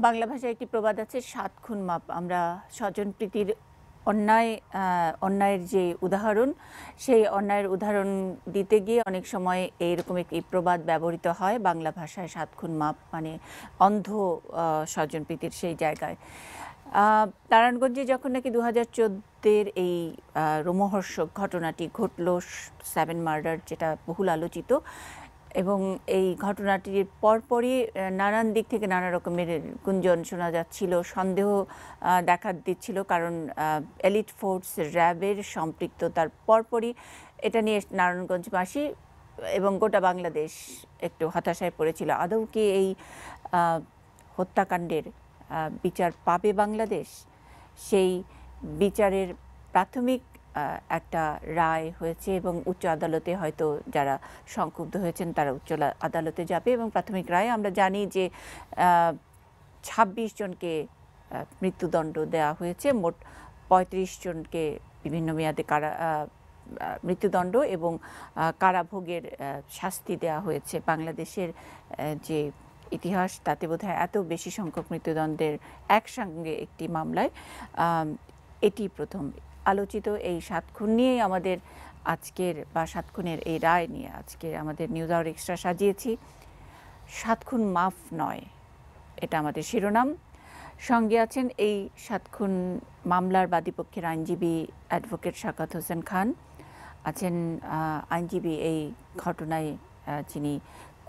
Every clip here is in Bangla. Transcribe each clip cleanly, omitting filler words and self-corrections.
বাংলা ভাষায় একটি প্রবাদ আছে, ৭ খুন মাপ। আমরা স্বজনপ্রীতির অন্যায়ের যে উদাহরণ, সেই অন্যায়ের উদাহরণ দিতে গিয়ে অনেক সময় এইরকম একটি প্রবাদ ব্যবহৃত হয় বাংলা ভাষায়, ৭ খুন মাপ, মানে অন্ধ স্বজনপ্রীতির সেই জায়গায়। নারায়ণগঞ্জে যখন নাকি 2014-এর এই রোমহর্ষক ঘটনাটি ঘটল, 7 মার্ডার, যেটা বহুল আলোচিত, এবং এই ঘটনাটির পরপরই নানান দিক থেকে নানা রকমের গুঞ্জন শোনা যাচ্ছিল, সন্দেহ দেখা দিচ্ছিল, কারণ এলিট ফোর্স র্যাবের সম্পৃক্ততার পরপরই এটা নিয়ে নারায়ণগঞ্জবাসী এবং গোটা বাংলাদেশ একটু হতাশায় পড়েছিল। আদৌ কি এই হত্যাকাণ্ডের বিচার পাবে বাংলাদেশ? সেই বিচারের প্রাথমিক একটা রায় হয়েছে এবং উচ্চ আদালতে হয়তো যারা সংক্ষুব্ধ হয়েছেন তারা উচ্চ আদালতে যাবে, এবং প্রাথমিক রায়ে আমরা জানি যে 26 জনকে মৃত্যুদণ্ড দেওয়া হয়েছে, মোট 35 জনকে বিভিন্ন মেয়াদে মৃত্যুদণ্ড এবং কারাভোগের শাস্তি দেওয়া হয়েছে। বাংলাদেশের যে ইতিহাস, তাতে বোধহয় এত বেশি সংখ্যক মৃত্যুদণ্ডের একসঙ্গে একটি মামলায় এটি প্রথম। আলোচিত এই 7 খুন নিয়েই আমাদের আজকের, বা 7 খুনের এই রায় নিয়ে আজকে আমাদের নিউজ আওয়ার এক্সট্রা সাজিয়েছি। 7 খুন মাফ নয়, এটা আমাদের শিরোনাম। সঙ্গে আছেন এই 7 খুন মামলার বাদীপক্ষের আইনজীবী অ্যাডভোকেট শাকাত হোসেন খান, আছেন আইনজীবী এই ঘটনায় যিনি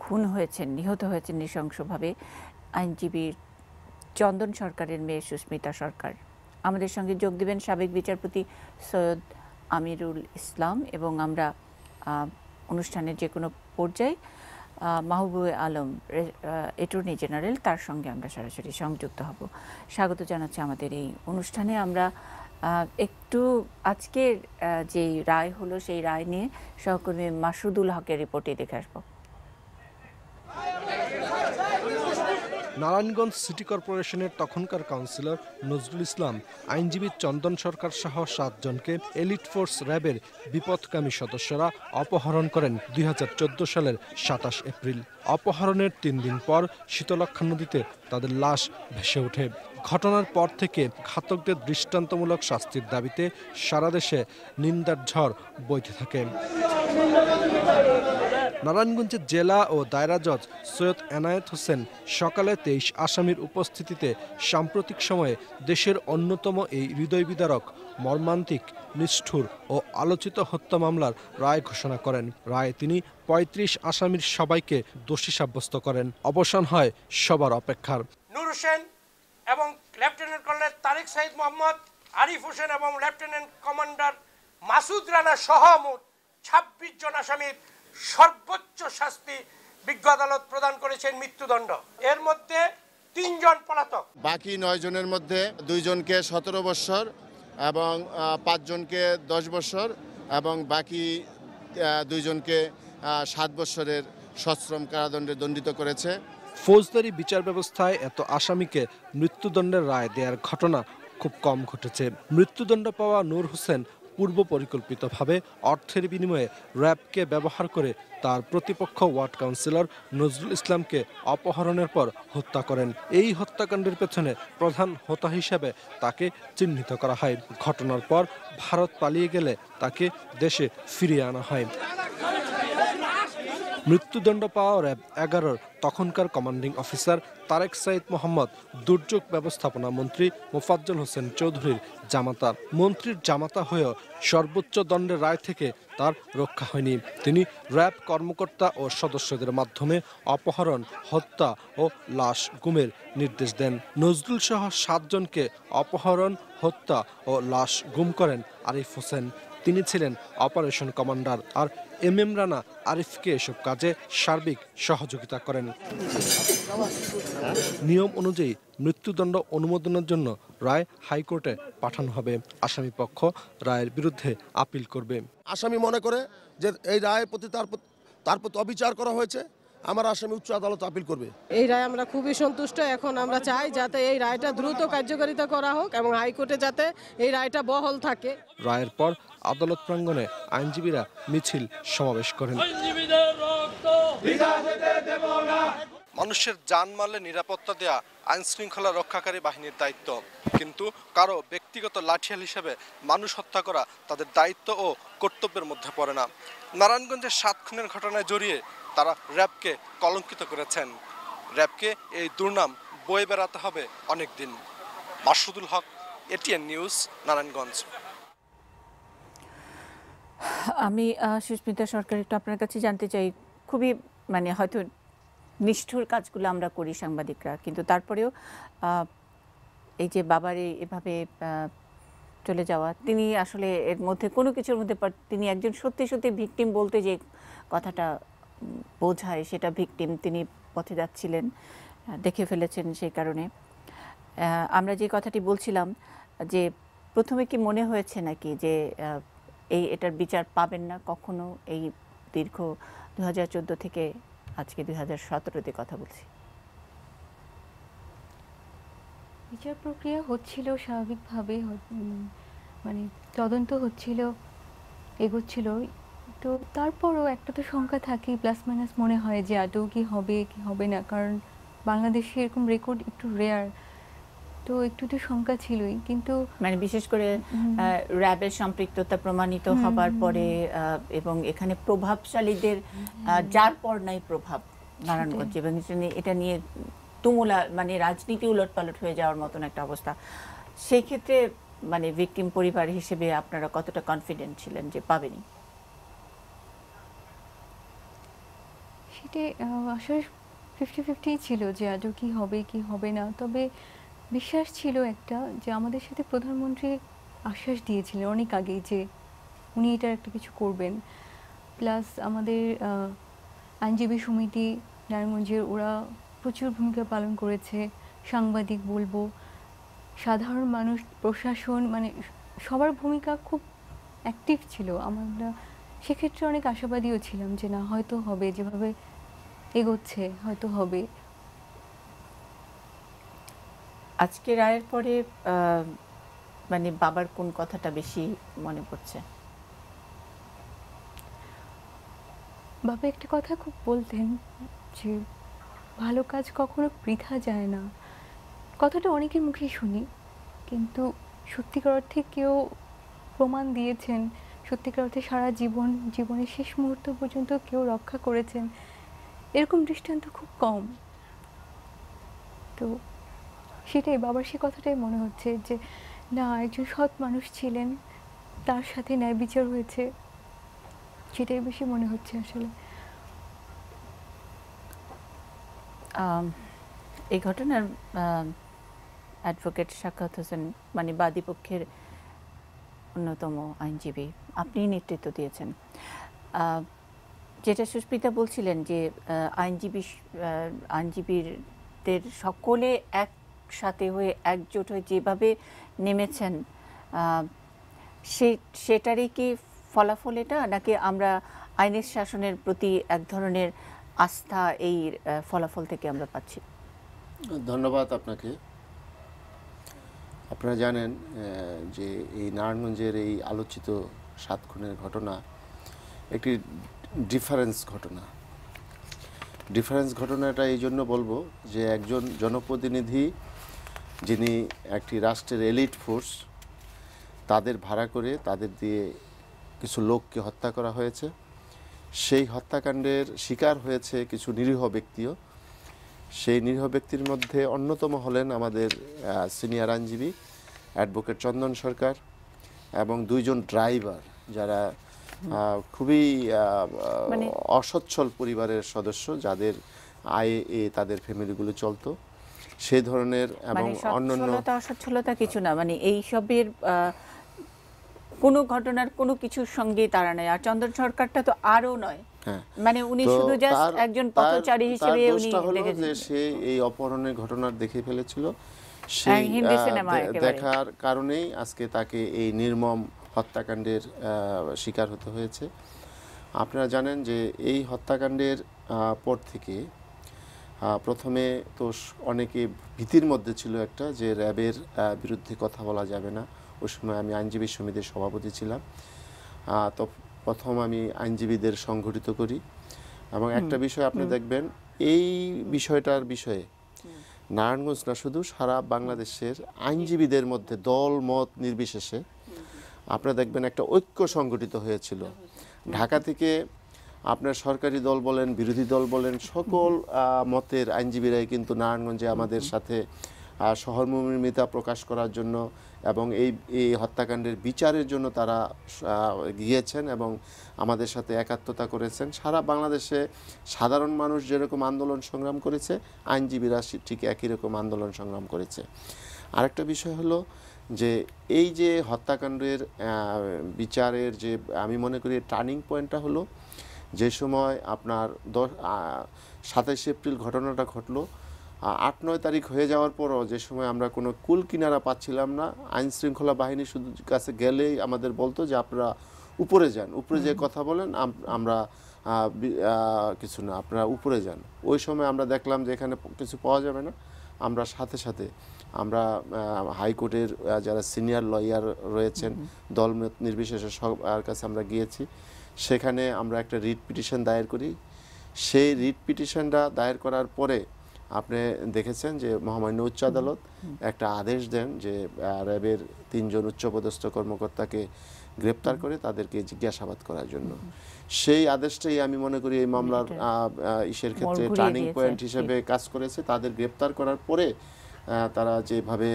খুন হয়েছেন, নিহত হয়েছেন নৃশংসভাবে, আইনজীবী চন্দন সরকারের মেয়ে সুস্মিতা সরকার। আমাদের সঙ্গে যোগ দেবেন সাবেক বিচারপতি সৈয়দ আমিরুল ইসলাম, এবং আমরা অনুষ্ঠানের যে কোনো পর্যায়ে মাহবুবে আলম, অ্যাটর্নি জেনারেল, তার সঙ্গে আমরা সরাসরি সংযুক্ত হব। স্বাগত জানাচ্ছি আমাদের এই অনুষ্ঠানে। আমরা একটু আজকের যে রায় হলো সেই রায় নিয়ে সহকর্মী মাসুদুল হকের রিপোর্টে দেখে আসবো। নারায়ণগঞ্জ সিটি কর্পোরেশনের তখনকার কাউন্সিলর নজরুল ইসলাম আইনজীবী চন্দন সরকার সহ 7 জনকে এলিট ফোর্স র্যাবের বিপথগামী সদস্যরা অপহরণ করেন 2014 সালের 27 এপ্রিল। অপহরণের 3 দিন পর শীতলক্ষ্যা নদীতে তাদের লাশ ভেসে ওঠে। ঘটনার পর থেকে ঘাতকদের দৃষ্টান্তমূলক শাস্তির দাবিতে সারা দেশে নিন্দার ঝড় বইতে থাকে। নারায়ণগঞ্জের জেলা ও দায়রা জজ সৈয়দ এনায়েত হোসেন সকালে 23 আসামির উপস্থিতিতে সাম্প্রতিক সময়ে দেশের অন্যতম এই হৃদয় বিদারক, মর্মান্তিক, নিষ্ঠুর ও আলোচিত হত্যা মামলার রায় ঘোষণা করেন। রায়ে তিনি 35 আসামির সবাইকে দোষী সাব্যস্ত করেন। অবসান হয় সবার অপেক্ষার। নূর হোসেন এবং লেফটেন্যান্ট কর্নেল তারেক সাইদ মোহাম্মদ, আরিফ হোসেন এবং লেফটেন্যান্ট কমান্ডার মাসুদ রানা সহ মোট 26 জন আসামির সর্বোচ্চ শাস্তি বিজ্ঞ আদালত প্রদান করেছেন মৃত্যুদণ্ড। এর মধ্যে 3 জন পলাতক। বাকি 9 জনের মধ্যে 2 জনকে 17 বছর এবং 5 জনকে 10 বছর এবং বাকি 2 জনকে 7 বছরের সশ্রম কারাদণ্ডে দণ্ডিত করেছে। ফৌজদারি বিচার ব্যবস্থায় এত আসামিকে মৃত্যুদণ্ডের রায় দেওয়ার ঘটনা খুব কম ঘটেছে। মৃত্যুদণ্ড পাওয়া নূর হোসেন পূর্ব পরিকল্পিতভাবে অর্থের বিনিময়ে র্যাবকে ব্যবহার করে তার প্রতিপক্ষ ওয়ার্ড কাউন্সিলর নজরুল ইসলামকে অপহরণের পর হত্যা করেন। এই হত্যাকাণ্ডের পেছনে প্রধান হোতা হিসেবে তাকে চিহ্নিত করা হয়। ঘটনার পর ভারত পালিয়ে গেলে তাকে দেশে ফিরিয়ে আনা হয়। মৃত্যুদণ্ড পাওয়া র্যাব 11-র তখনকার কমান্ডিং অফিসার তারেক সাইদ মোহাম্মদ দুর্যোগ ব্যবস্থাপনা মন্ত্রী মোফাজ্জল হোসেন চৌধুরীর জামাতা। মন্ত্রীর জামাতা হয়েও সর্বোচ্চ দণ্ডের রায় থেকে তার রক্ষা হয়নি। তিনি র্যাব কর্মকর্তা ও সদস্যদের মাধ্যমে অপহরণ, হত্যা ও লাশ গুমের নির্দেশ দেন। নজরুল সহ 7 জনকে অপহরণ, হত্যা ও লাশ গুম করেন আরিফ হোসেন। তিনি ছিলেন অপারেশন কমান্ডার, আর এম রানা আরিফকে এসব কাজে সার্বিক সহযোগিতা করেন। নিয়ম অনুযায়ী মৃত্যুদণ্ড অনুমোদনের জন্য রায় হাইকোর্টে পাঠানো হবে। আসামিপক্ষ রায়ের বিরুদ্ধে আপিল করবে। আসামি মনে করে যে এই রায়ের প্রতি তার প্রতি অবিচার করা হয়েছে, আমার আসামি উচ্চ আদালত আপিল করবে। এই রায় আমরা খুবই সন্তুষ্ট। এখন আমরা চাই যাতে এই রায়টা দ্রুত কার্যকারিতা করা হোক এবং হাইকোর্টে যাতে এই রায়টা বহাল থাকে। রায়ের পর আদালত প্রাঙ্গণে আইনজীবীরা মিছিল সমাবেশ করেন। মানুষের জানমালে নিরাপত্তা দেয়া আইনশৃঙ্খলা রক্ষাকারী বাহিনীর দায়িত্ব, কিন্তু কারো ব্যক্তিগত লাঠিয়াল হিসেবে মানুষ হত্যা করা তাদের দায়িত্ব ও কর্তব্যের মধ্যে পড়ে না। নারায়ণগঞ্জের 7 খুনের ঘটনায় জড়িয়ে তারা র্যাবকে কলঙ্কিত করেছেন। র্যাবকে এই দুর্নাম বয়ে বেড়াতে হবে অনেক দিন। মাসুদুল হক, এটিএন নিউজ, নারায়ণগঞ্জ। আমি সুস্মিতা সরকার একটু আপনার কাছে জানতে চাই, খুবই মানে হয়তো নিষ্ঠুর কাজগুলো আমরা করি সাংবাদিকরা, কিন্তু তারপরেও এই যে বাবার এভাবে চলে যাওয়া, তিনি আসলে এর মধ্যে কোনো কিছুর মধ্যে তিনি একজন সত্যি সত্যি ভিকটিম বলতে যে কথাটা বোঝায় সেটা ভিকটিম, তিনি পথে যাচ্ছিলেন, দেখে ফেলেছেন। সেই কারণে আমরা যে কথাটি বলছিলাম যে প্রথমে কি মনে হয়েছে নাকি যে এটার বিচার পাবেন না কখনো? এই দীর্ঘ 2014 থেকে আজকে 2017-তে কথা বলছি। বিচার প্রক্রিয়া হচ্ছিল স্বাভাবিকভাবে, মানে তদন্ত হচ্ছিল, এগোচ্ছিল, তো তারপরও একটা তো শঙ্কা থাকে, প্লাস মাইনাস মনে হয় যে আদৌ কি হবে কি হবে না, কারণ বাংলাদেশে এরকম রেকর্ড একটু রেয়ার, তো একটু তো শঙ্কা ছিলই। কিন্তু মানে বিশেষ করে র্যাবের সম্পৃক্ততা প্রমাণিত হবার পরে এবং এখানে প্রভাবশালীদের যার পর নাই প্রভাব নারায়ণগঞ্জে, এবং এটা নিয়ে তুমুলা মানে রাজনীতি উলটপালট হয়ে যাওয়ার মতন একটা অবস্থা, সেই ক্ষেত্রে মানে ভিকটিম পরিবার হিসেবে আপনারা কতটা কনফিডেন্ট ছিলেন যে পাবেনি? সেটা আসলে 50-50 ছিল যে আদৌ কি হবে কি হবে না। তবে বিশ্বাস ছিল একটা, যে আমাদের সাথে প্রধানমন্ত্রী আশ্বাস দিয়েছিলেন অনেক আগেই যে উনি এটার একটা কিছু করবেন। প্লাস আমাদের আইনজীবী সমিতি নারায়ণগঞ্জের, ওরা প্রচুর ভূমিকা পালন করেছে। সাংবাদিক বলবো, সাধারণ মানুষ, প্রশাসন, মানে সবার ভূমিকা খুব অ্যাক্টিভ ছিল। আমরা সেক্ষেত্রে অনেক আশাবাদীও ছিলাম যে না, হয়তো হবে, যেভাবে এগোচ্ছে হয়তো হবে। আজকে রায়ের পরে মানে বাবার কোন কথাটা বেশি মনে পড়ছে? বাবা একটা কথা খুব বলতেন যে ভালো কাজ কখনো বৃথা যায় না। কথাটা অনেকের মুখেই শুনি, কিন্তু সত্যিকার অর্থে কেউ প্রমাণ দিয়েছেন, সত্যিকার অর্থে সারা জীবনের শেষ মুহূর্ত পর্যন্ত কেউ রক্ষা করেছেন, এরকম দৃষ্টান্ত খুব কম। তো সেটাই, বাবার সে কথাটাই মনে হচ্ছে যে না, একজন সৎ মানুষ ছিলেন, তার সাথে ন্যায় বিচার হয়েছে, সেটাই বেশি মনে হচ্ছে আসলে। এই ঘটনার অ্যাডভোকেট সাখাওয়াত হোসেন, মানে বাদীপক্ষের অন্যতম আইনজীবী, আপনি নেতৃত্ব দিয়েছেন। যেটা সুস্মিতা বলছিলেন যে আইনজীবীদের সকলে একসাথে হয়ে একজোট হয়ে যেভাবে নেমেছেন, সেটারই কি ফলাফল এটা, নাকি আমরা আইনের শাসনের প্রতি এক ধরনের আস্থা এই ফলাফল থেকে আমরা পাচ্ছি? ধন্যবাদ আপনাকে। আপনারা জানেন যে এই নারায়ণগঞ্জের এই আলোচিত 7 খুনের ঘটনা একটি ডিফারেন্স ঘটনাটা এই জন্য বলবো যে একজন জনপ্রতিনিধি, যিনি একটি রাষ্ট্রের এলিট ফোর্স, তাদের ভাড়া করে তাদের দিয়ে কিছু লোককে হত্যা করা হয়েছে। সেই হত্যাকাণ্ডের শিকার হয়েছে কিছু নিরীহ ব্যক্তিও। সেই নিরীহ ব্যক্তির মধ্যে অন্যতম হলেন আমাদের সিনিয়র আইনজীবী অ্যাডভোকেট চন্দন সরকার এবং 2 জন ড্রাইভার, যারা খুবই অসচ্ছল পরিবারের সদস্য, যাদের আয়ে তাদের ফ্যামিলিগুলো চলতো। সেই ধরনের এবং অন্যান্য অসচ্ছলতা কিছু না, মানে এই সবের কোনো ঘটনার কোনো কিছুর সঙ্গে তারা নয়। আর চন্দন সরকারটা তো আরও নয়, মানে উনি শুধু জাস্ট একজন পথচারী হিসেবে উনি যে সে এই অপহরণের ঘটনা দেখে ফেলেছিল, সেই দেখার কারণেই আজকে তাকে এই নির্মম হত্যাকাণ্ডের শিকার হতে হয়েছে। আপনারা জানেন যে এই হত্যাকাণ্ডের পর থেকে প্রথমে তো অনেকে ভীতির মধ্যে ছিল একটা, যে র্যাবের বিরুদ্ধে কথা বলা যাবে না। ওই সময় আমি আইনজীবী সমিতির সভাপতি ছিলাম। তো প্রথম আমি আইনজীবীদের সংগঠিত করি, এবং একটা বিষয় আপনি দেখবেন, এই বিষয়টার বিষয়ে নারায়ণগঞ্জ না শুধু সারা বাংলাদেশের আইনজীবীদের মধ্যে দল মত নির্বিশেষে আপনারা দেখবেন একটা ঐক্য সংগঠিত হয়েছিল। ঢাকা থেকে আপনার সরকারি দল বলেন, বিরোধী দল বলেন, সকল মতের আইনজীবীরাই কিন্তু নারায়ণগঞ্জে আমাদের সাথে সহমর্মিতা প্রকাশ করার জন্য এবং এই হত্যাকাণ্ডের বিচারের জন্য তারা গিয়েছেন এবং আমাদের সাথে একাত্মতা করেছেন। সারা বাংলাদেশে সাধারণ মানুষ যেরকম আন্দোলন সংগ্রাম করেছে, আইনজীবীরা ঠিক একই রকম আন্দোলন সংগ্রাম করেছে। আরেকটা বিষয় হলো যে এই যে হত্যাকাণ্ডের বিচারের যে আমি মনে করি টার্নিং পয়েন্টটা হলো যে সময় আপনার 27 এপ্রিল ঘটনাটা ঘটলো, 8-9 তারিখ হয়ে যাওয়ার পরও যে সময় আমরা কোনো কুল কিনারা পাচ্ছিলাম না, আইন শৃঙ্খলা বাহিনী শুধু কাছে গেলেই আমাদের বলতো যে আপনারা উপরে যান, উপরে যে কথা বলেন আমরা কিছু না, আপনারা উপরে যান। ওই সময় আমরা দেখলাম যে এখানে কিছু পাওয়া যাবে না, আমরা সাথে সাথে আমরা হাইকোর্টের যারা সিনিয়র লয়ার রয়েছেন দল নির্বিশেষে সবার কাছে আমরা গিয়েছি। সেখানে আমরা একটা রিট পিটিশন দায়ের করি। সেই রিট পিটিশনটা দায়ের করার পরে আপনি দেখেছেন যে মহামান্য উচ্চ আদালত একটা আদেশ দেন যে র্যাবের 3 জন উচ্চপদস্থ কর্মকর্তাকে গ্রেপ্তার করে তাদেরকে জিজ্ঞাসাবাদ করার জন্য। সেই আদেশটাই আমি মনে করি এই মামলার ইসের ক্ষেত্রে টার্নিং পয়েন্ট হিসেবে কাজ করেছে। তাদের গ্রেপ্তার করার পরে তারা যেভাবে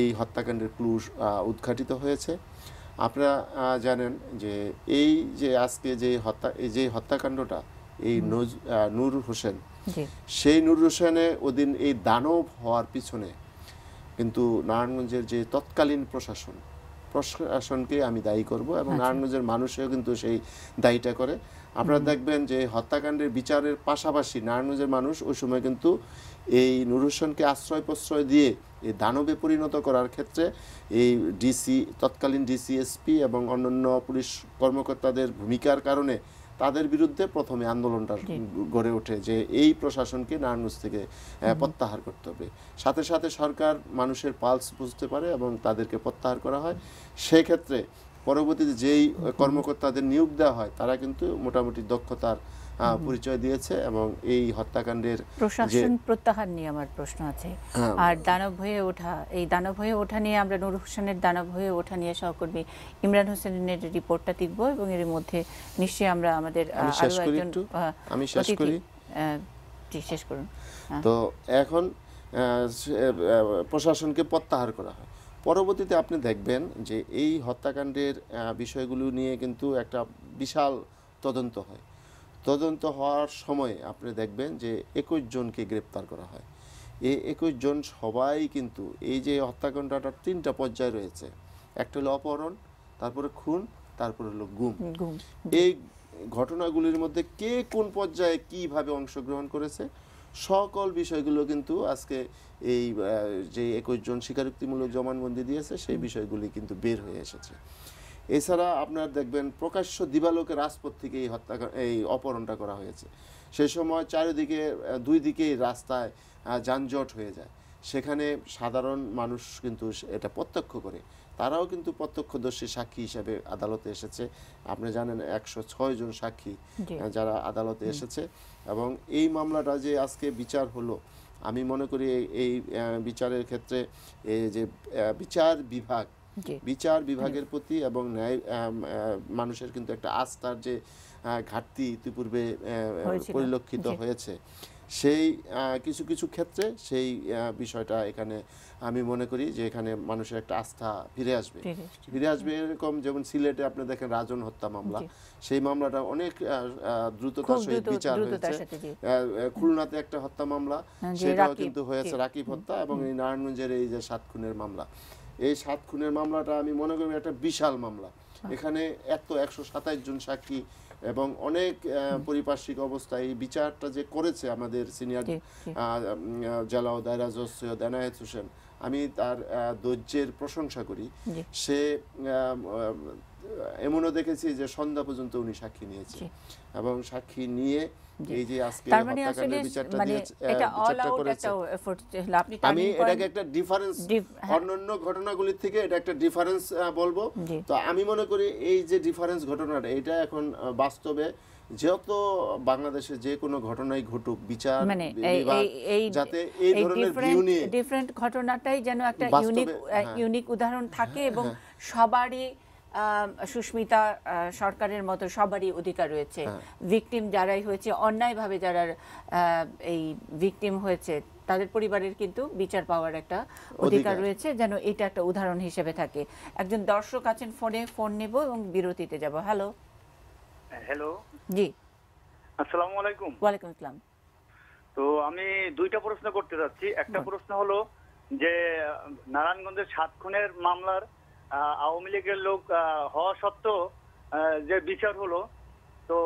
এই হত্যাকাণ্ডের ক্লু উদ্ঘাটিত হয়েছে। আপনারা জানেন যে এই যে আজকে যে হত্যাকাণ্ডটা এই নূর হোসেন, সেই নূর হোসেনে ওদিন এই দানব হওয়ার পিছনে কিন্তু নারায়ণগঞ্জের যে তৎকালীন প্রশাসনকে আমি দায়ী করব এবং নারায়ণগঞ্জের মানুষও কিন্তু সেই দায়ীটা করে। আপনারা দেখবেন যে হত্যাকাণ্ডের বিচারের পাশাপাশি নারায়ণগঞ্জের মানুষ ওই সময় কিন্তু এই নূর হোসেনকে আশ্রয় প্রশ্রয় দিয়ে এই দানবে পরিণত করার ক্ষেত্রে এই তৎকালীন ডিসিএসপি এবং অন্যান্য পুলিশ কর্মকর্তাদের ভূমিকার কারণে তাদের বিরুদ্ধে প্রথমে আন্দোলনটা গড়ে ওঠে যে এই প্রশাসনকে নারায়ণগঞ্জ থেকে প্রত্যাহার করতে হবে। সাথে সাথে সরকার মানুষের পালস বুঝতে পারে এবং তাদেরকে প্রত্যাহার করা হয়। সেক্ষেত্রে পরবর্তীতে যেই কর্মকর্তাদের নিয়োগ দেওয়া হয় তারা কিন্তু মোটামুটি দক্ষতার পরিচয় দিয়েছে এবং এই হত্যাকাণ্ডের প্রশাসন প্রত্যাহার নিয়ে আমার প্রশ্ন আছে। আর দানব হয়ে ওঠা, এই দানব হয়ে ওঠা নিয়ে আমরা নূর হোসেনের দানব হয়ে ওঠা নিয়ে সহকর্মী ইমরান হোসেনের রিপোর্টটা দেখব এবং এর মধ্যে নিশ্চয়ই আমরা আমাদের আমি শেষ করি। শেষ করুন। তো এখন প্রশাসনকে প্রত্যাহার করা হয়। পরবর্তীতে আপনি দেখবেন যে এই হত্যাকাণ্ডের বিষয়গুলো নিয়ে কিন্তু একটা বিশাল তদন্ত হয়। তদন্ত হওয়ার সময় আপনি দেখবেন যে 21 জনকে গ্রেপ্তার করা হয়। এই 21 জন সবাই কিন্তু এই যে হত্যাকাণ্ডটার 3টা পর্যায় রয়েছে, একটা হলো অপহরণ, তারপরে খুন, তারপরে হলো গুম। এই ঘটনাগুলির মধ্যে কে কোন পর্যায়ে কিভাবে অংশগ্রহণ করেছে সকল বিষয়গুলো কিন্তু আজকে এই যে 21 জন স্বীকারোক্তিমূলক জবানবন্দি দিয়েছে সেই বিষয়গুলি কিন্তু বের হয়ে এসেছে। এছাড়া আপনার দেখবেন প্রকাশ্য দিবালোকে রাজপথ থেকে এই অপহরণটা করা হয়েছে। সেই সময় চারিদিকে দুই দিকেই রাস্তায় যানজট হয়ে যায়, সেখানে সাধারণ মানুষ কিন্তু এটা প্রত্যক্ষ করে, তারাও কিন্তু প্রত্যক্ষদর্শী সাক্ষী হিসেবে আদালতে এসেছে। আপনি জানেন 106 জন সাক্ষী যারা আদালতে এসেছে এবং এই মামলাটা যে আজকে বিচার হলো, আমি মনে করি এই বিচারের ক্ষেত্রে এই যে বিচার বিভাগের প্রতি এবং ন্যায় মানুষের কিন্তু একটা আস্থার যে ঘাটতি ইতিপূর্বে পরিলক্ষিত হয়েছে, সেই কিছু কিছু ক্ষেত্রে সেই বিষয়টা এখানে আমি মনে করি যে এখানে মানুষের একটা আস্থা ফিরে আসবে। এরকম যেমন সিলেটে আপনি দেখেন রাজন হত্যা মামলা, সেই মামলাটা অনেক দ্রুততার সহিত বিচার হয়েছে। খুলনাতে একটা হত্যা মামলা সেটাও কিন্তু হয়েছে, রাকিব হত্যা, এবং এই নারায়ণগঞ্জের এই যে 7 খুনের মামলা, এই 7 খুনের মামলাটা আমি মনে করি একটা বিশাল মামলা। এখানে 127 জন সাক্ষী এবং অনেক পরিপার্শ্বিক অবস্থায় এই বিচারটা যে করেছে আমাদের সিনিয়র জেলা ও দায়রা জজ সৈয়দ এনায়েত হোসেন, আমি তার ধৈর্যের প্রশংসা করি। সে এমনও দেখেছি যে সন্ধ্যা পর্যন্ত উনি সাক্ষী নিয়েছে এবং সাক্ষী নিয়ে এই যে আজকে হত্যাকাণ্ডের বিচারটা করেছে, আমি এটাকে একটা ডিফারেন্স অন্যান্য ঘটনাগুলির থেকে এটা একটা ডিফারেন্স বলবো। তো আমি মনে করি এই যে ডিফারেন্স ঘটনাটা, এটা এখন বাস্তবে যত বাংলাদেশে যে কোনো ঘটনাই ঘটুক বিচার মানে বিভাগ যাতে এই ধরনের ভিউ নিয়ে ডিফারেন্ট ঘটনাটাই যেন একটা ইউনিক উদাহরণ থাকে এবং সবারই সুস্মিতা সরকারের মতো সবারই অধিকার রয়েছে। ভিকটিম যারাই হয়েছে, অন্যায়ভাবে যারা এই ভিকটিম হয়েছে, তাদের পরিবারের কিন্তু বিচার পাওয়ার একটা অধিকার রয়েছে, যেন এটা একটা উদাহরণ হিসেবে থাকে। একজন দর্শক আছেন ফোনে, ফোন নেব এবং বিরতিতে যাব। হ্যালো। হ্যালো, জি, আসসালামু আলাইকুম। ওয়ালাইকুম আসসালাম। তো আমি দুইটা প্রশ্ন করতে যাচ্ছি। একটা প্রশ্ন হলো যে নারায়ণগঞ্জের 7 খুনের মামলার আওয়ামী লীগের লোক হওয়া সত্ত্বেও যে বিচার হলো, তো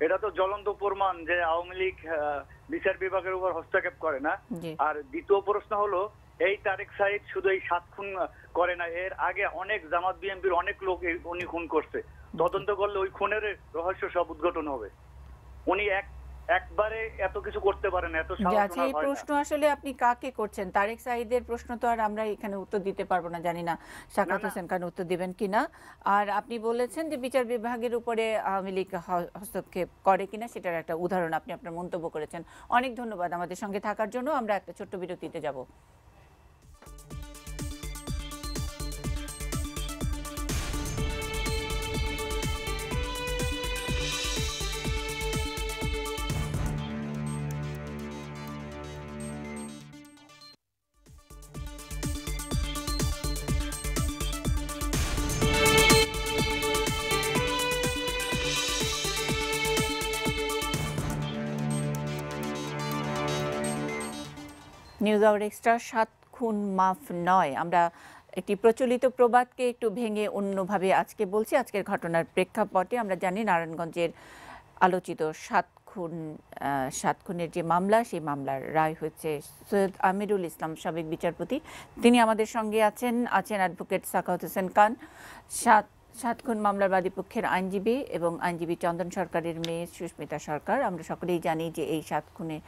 এটা তো জ্বলন্ত প্রমাণ যে আওয়ামী লীগ বিচার বিভাগের উপর হস্তক্ষেপ করে না। আর দ্বিতীয় প্রশ্ন হলো এই তারেক সাইদ শুধু এই 7 খুন করে না, এর আগে অনেক জামাত বিএনপির অনেক লোক উনি খুন করছে। তদন্ত করলে ওই খুনের রহস্য সব উদ্ঘাটন হবে। উনি একবারে এত কিছু করতে পারেন, এত সাহস ওনার হয় না। এই প্রশ্ন আসলে আপনি কাকে করছেন? তারেক সাঈদের প্রশ্ন তো আর আমরা এখানে উত্তর দিতে পারবো না, জানি না সাকাত হোসেন খান উত্তর দিবেন কিনা। আর আপনি বলেছেন যে বিচার বিভাগের উপরে আওয়ামী লীগ হস্তক্ষেপ করে কিনা, সেটার একটা উদাহরণ আপনি আপনার মন্তব্য করেছেন। অনেক ধন্যবাদ আমাদের সঙ্গে থাকার জন্য। আমরা একটা ছোট্ট বিরতিতে যাব। নিউজ আওয়ার এক্সট্রা 7 খুন মাফ নয়। আমরা একটি প্রচলিত প্রবাদকে একটু ভেঙে অন্যভাবে আজকে বলছি। আজকের ঘটনার প্রেক্ষাপটে আমরা জানি নারায়ণগঞ্জের আলোচিত 7 খুনের যে মামলা, সেই মামলার রায় হয়েছে। সৈয়দ আমিরুল ইসলাম সাবেক বিচারপতি, তিনি আমাদের সঙ্গে আছেন অ্যাডভোকেট সাকাত হোসেন খান, 7 খুন মামলার বাদীপক্ষের আইনজীবী, এবং আইনজীবী চন্দন সরকারের মেয়ে সুস্মিতা সরকার। আমরা সকলেই জানি যে এই 7 খুনে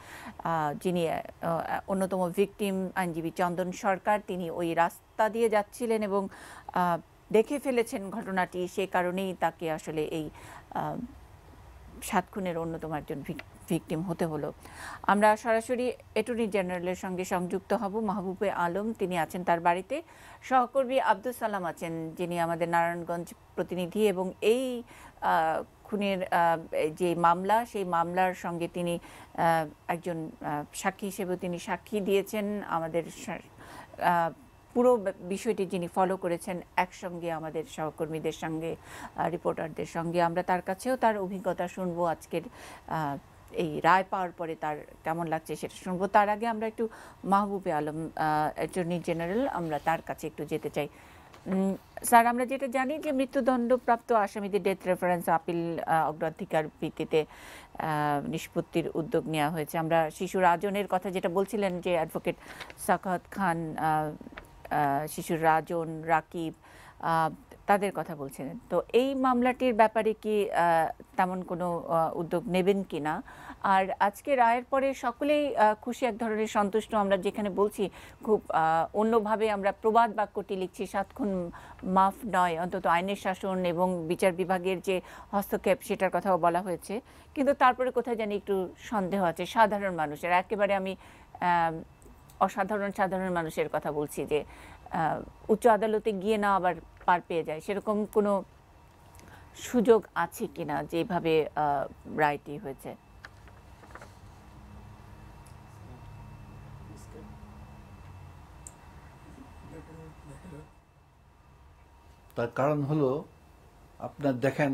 যিনি অন্যতম ভিকটিম আইনজীবী চন্দন সরকার, তিনি ওই রাস্তা দিয়ে যাচ্ছিলেন এবং দেখে ফেলেছেন ঘটনাটি, সে কারণেই তাকে আসলে এই 7 খুনের অন্যতম একজন ভিকটিম হতে হলো। আমরা সরাসরি অ্যাটর্নি জেনারেলের সঙ্গে সংযুক্ত হব। মাহবুবে আলম তিনি আছেন তার বাড়িতে, সহকর্মী আব্দুল সালাম আছেন যিনি আমাদের নারায়ণগঞ্জ প্রতিনিধি, এবং এই খুনের যে মামলা, সেই মামলার সঙ্গে তিনি একজন সাক্ষী হিসেবেও তিনি সাক্ষী দিয়েছেন। আমাদের পুরো বিষয়টি যিনি ফলো করেছেন একসঙ্গে আমাদের সহকর্মীদের সঙ্গে, রিপোর্টারদের সঙ্গে, আমরা তার কাছেও তার অভিজ্ঞতা শুনবো। আজকের এই রায় পাওয়ার পরে তার কেমন লাগছে সেটা শুনবো। তার আগে আমরা একটু মাহবুবে আলম অ্যাটর্নি জেনারেল, আমরা তার কাছে একটু যেতে চাই। স্যার, আমরা যেটা জানি যে মৃত্যুদণ্ডপ্রাপ্ত আসামিদের ডেথ রেফারেন্স আপিল অগ্রাধিকার ভিত্তিতে নিষ্পত্তির উদ্যোগ নেওয়া হয়েছে। আমরা শিশু রাজনের কথা যেটা বলছিলেন যে অ্যাডভোকেট সাকাত খান, শিশুর রাজন, রাকিব, তাদের কথা বলছিলেন। তো এই মামলাটির ব্যাপারে কি তেমন কোনো উদ্যোগ নেবেন কি না? আর আজকে রায়ের পরে সকলেই খুশি, এক ধরনের সন্তুষ্ট। আমরা যেখানে বলছি খুব অন্যভাবে আমরা প্রবাদ বাক্যটি লিখছি, 7 খুন মাফ নয়, অন্তত আইনের শাসন এবং বিচার বিভাগের যে হস্তক্ষেপ সেটার কথাও বলা হয়েছে। কিন্তু তারপরে কোথায় জানি একটু সন্দেহ আছে সাধারণ মানুষের। একেবারে আমি সাধারণ মানুষের কথা বলছি, যে উচ্চ আদালতে গিয়ে না আবার পার পেয়ে যায়, সেরকম কোনো সুযোগ আছে কিনা যেভাবে রায়টি হয়েছে? তার কারণ হলো, আপনার দেখেন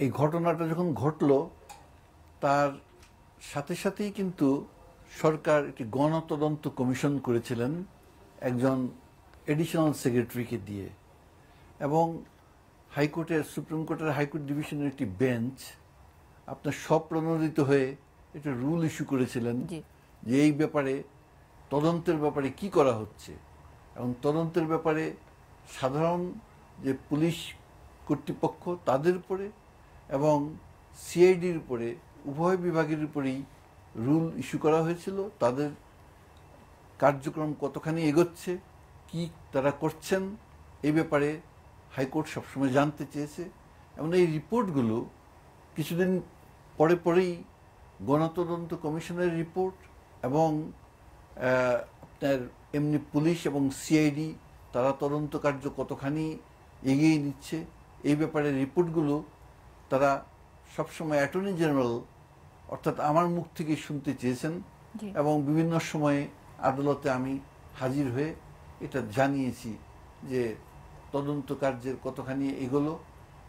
এই ঘটনাটা যখন ঘটলো তার সাথে সাথেই কিন্তু সরকার একটি গণতদন্ত কমিশন করেছিলেন একজন এডিশনাল সেক্রেটারিকে দিয়ে, এবং সুপ্রিম কোর্টের হাইকোর্ট ডিভিশনের একটি বেঞ্চ আপনার স্বপ্রণোদিত হয়ে একটা রুল ইস্যু করেছিলেন যে এই ব্যাপারে তদন্তের ব্যাপারে কি করা হচ্ছে, এবং তদন্তের ব্যাপারে সাধারণ যে পুলিশ কর্তৃপক্ষ তাদের উপরে এবং সিআইডির উপরে, উভয় বিভাগের উপরেই রুল ইস্যু করা হয়েছিল। তাদের কার্যক্রম কতখানি এগোচ্ছে, কি তারা করছেন, এই ব্যাপারে হাইকোর্ট সবসময় জানতে চেয়েছে, এবং এই রিপোর্টগুলো কিছুদিন পরে পরেই গণতদন্ত কমিশনের রিপোর্ট এবং আপনার এমনি পুলিশ এবং সিআইডি তারা তদন্ত কার্য কতখানি এগিয়ে নিচ্ছে এই ব্যাপারে রিপোর্টগুলো তারা সবসময় অ্যাটর্নি জেনারেল অর্থাৎ আমার মুখ থেকে শুনতে চেয়েছেন এবং বিভিন্ন সময়ে আদালতে আমি হাজির হয়ে এটা জানিয়েছি যে তদন্ত কার্যের কতখানি এগোলো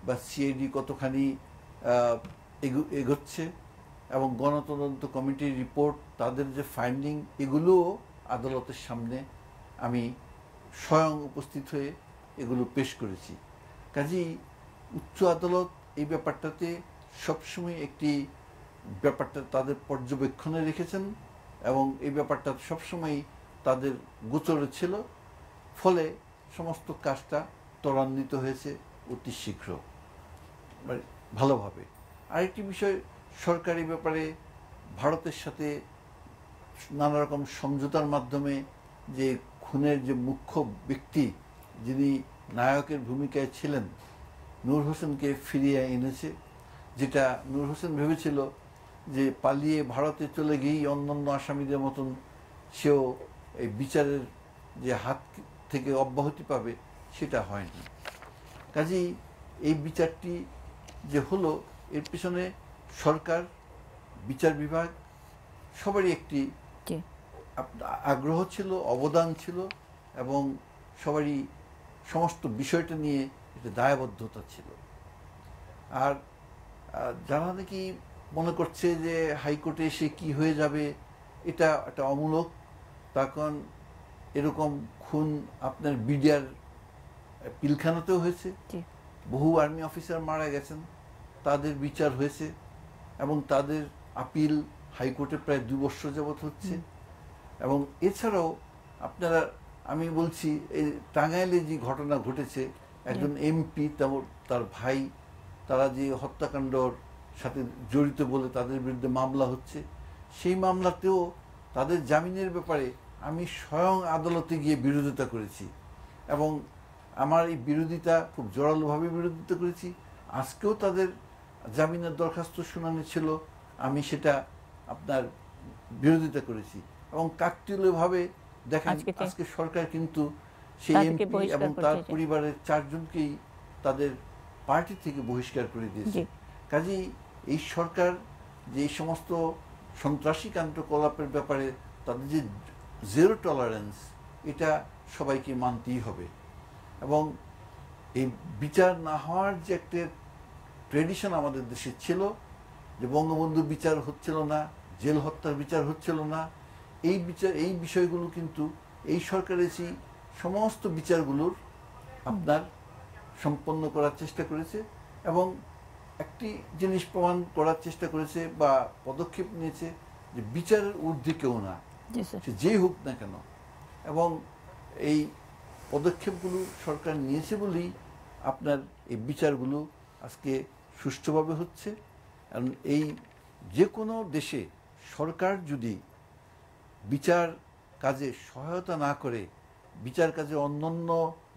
বা সিআইডি কতখানি এগোচ্ছে এবং গণতদন্ত কমিটির রিপোর্ট তাদের যে ফাইন্ডিং এগুলোও আদালতের সামনে আমি স্বয়ং উপস্থিত হয়ে এগুলো পেশ করেছি। কাজেই উচ্চ আদালত এই ব্যাপারটাতে সবসময় একটি ব্যাপারটা তাদের পর্যবেক্ষণে রেখেছেন এবং এই ব্যাপারটা সবসময় তাদের গোচরে ছিল, ফলে সমস্ত কাজটা ত্বরান্বিত হয়েছে অতি শীঘ্র ভালোভাবে। আরেকটি বিষয়, সরকারি ব্যাপারে ভারতের সাথে নানা রকম সমঝোতার মাধ্যমে যে খুনের যে মুখ্য ব্যক্তি যিনি নায়কের ভূমিকায় ছিলেন নূর হোসেনকে ফিরিয়ে এনেছে, যেটা নূর হোসেন ভেবেছিল যে পালিয়ে ভারতে চলে গিয়েই অন্যান্য আসামিদের মতন সেও এই বিচারের যে হাত থেকে অব্যাহতি পাবে, সেটা হয়নি। কাজেই এই বিচারটি যে হলো এর পিছনে সরকার, বিচার বিভাগ সবারই একটি আগ্রহ ছিল, অবদান ছিল এবং সবারই সমস্ত বিষয়টা নিয়ে একটা দায়বদ্ধতা ছিল। আর যারা নাকি মনে করছে যে হাইকোর্টে এসে কি হয়ে যাবে, এটা একটা অমূলক। তখন এরকম খুন আপনার বিডিআর পিলখানাতেও হয়েছে, বহু আর্মি অফিসার মারা গেছেন, তাদের বিচার হয়েছে এবং তাদের আপিল হাইকোর্টে প্রায় 2 বছর যাবৎ হচ্ছে। এবং এছাড়াও আপনারা, আমি বলছি এই টাঙ্গাইলে যে ঘটনা ঘটেছে, একজন এমপি তার ভাই, তারা যে হত্যাকাণ্ডর সাথে জড়িত বলে তাদের বিরুদ্ধে মামলা হচ্ছে, সেই মামলাতেও তাদের জামিনের ব্যাপারে আমি স্বয়ং আদালতে গিয়ে বিরোধিতা করেছি এবং আমার এই বিরোধিতা খুব জোরালোভাবে বিরোধিতা করেছি। আজকেও তাদের জামিনের দরখাস্ত শুনানি ছিল, আমি সেটা আপনার বিরোধিতা করেছি এবং কাকতালীয়ভাবে দেখেন আজকে সরকার কিন্তু সেই এমপি এবং তার পরিবারের 4 জনকেই তাদের পার্টি থেকে বহিষ্কার করে দিয়েছে। কাজেই এই সরকার যে এই সমস্ত সন্ত্রাসী কার্যকলাপের ব্যাপারে তাদের যে জিরো টলারেন্স, এটা সবাইকে মানতেই হবে। এবং এই বিচার না হওয়ার যে একটা ট্রেডিশন আমাদের দেশে ছিল, যে বঙ্গবন্ধু বিচার হচ্ছিল না, জেল হত্যার বিচার হচ্ছিল না, এই বিষয়গুলো কিন্তু এই সরকার এসে সমস্ত বিচারগুলোর আপনার সম্পন্ন করার চেষ্টা করেছে এবং একটি জিনিস প্রমাণ করার চেষ্টা করেছে বা পদক্ষেপ নিয়েছে যে বিচারের ঊর্ধ্বে কেউ না, সে যেই হোক না কেন। এবং এই পদক্ষেপগুলো সরকার নিয়েছে বলেই আপনার এই বিচারগুলো আজকে সুষ্ঠুভাবে হচ্ছে। কারণ এই যে কোনো দেশে সরকার যদি বিচার কাজে সহায়তা না করে, বিচার কাজে অন্যান্য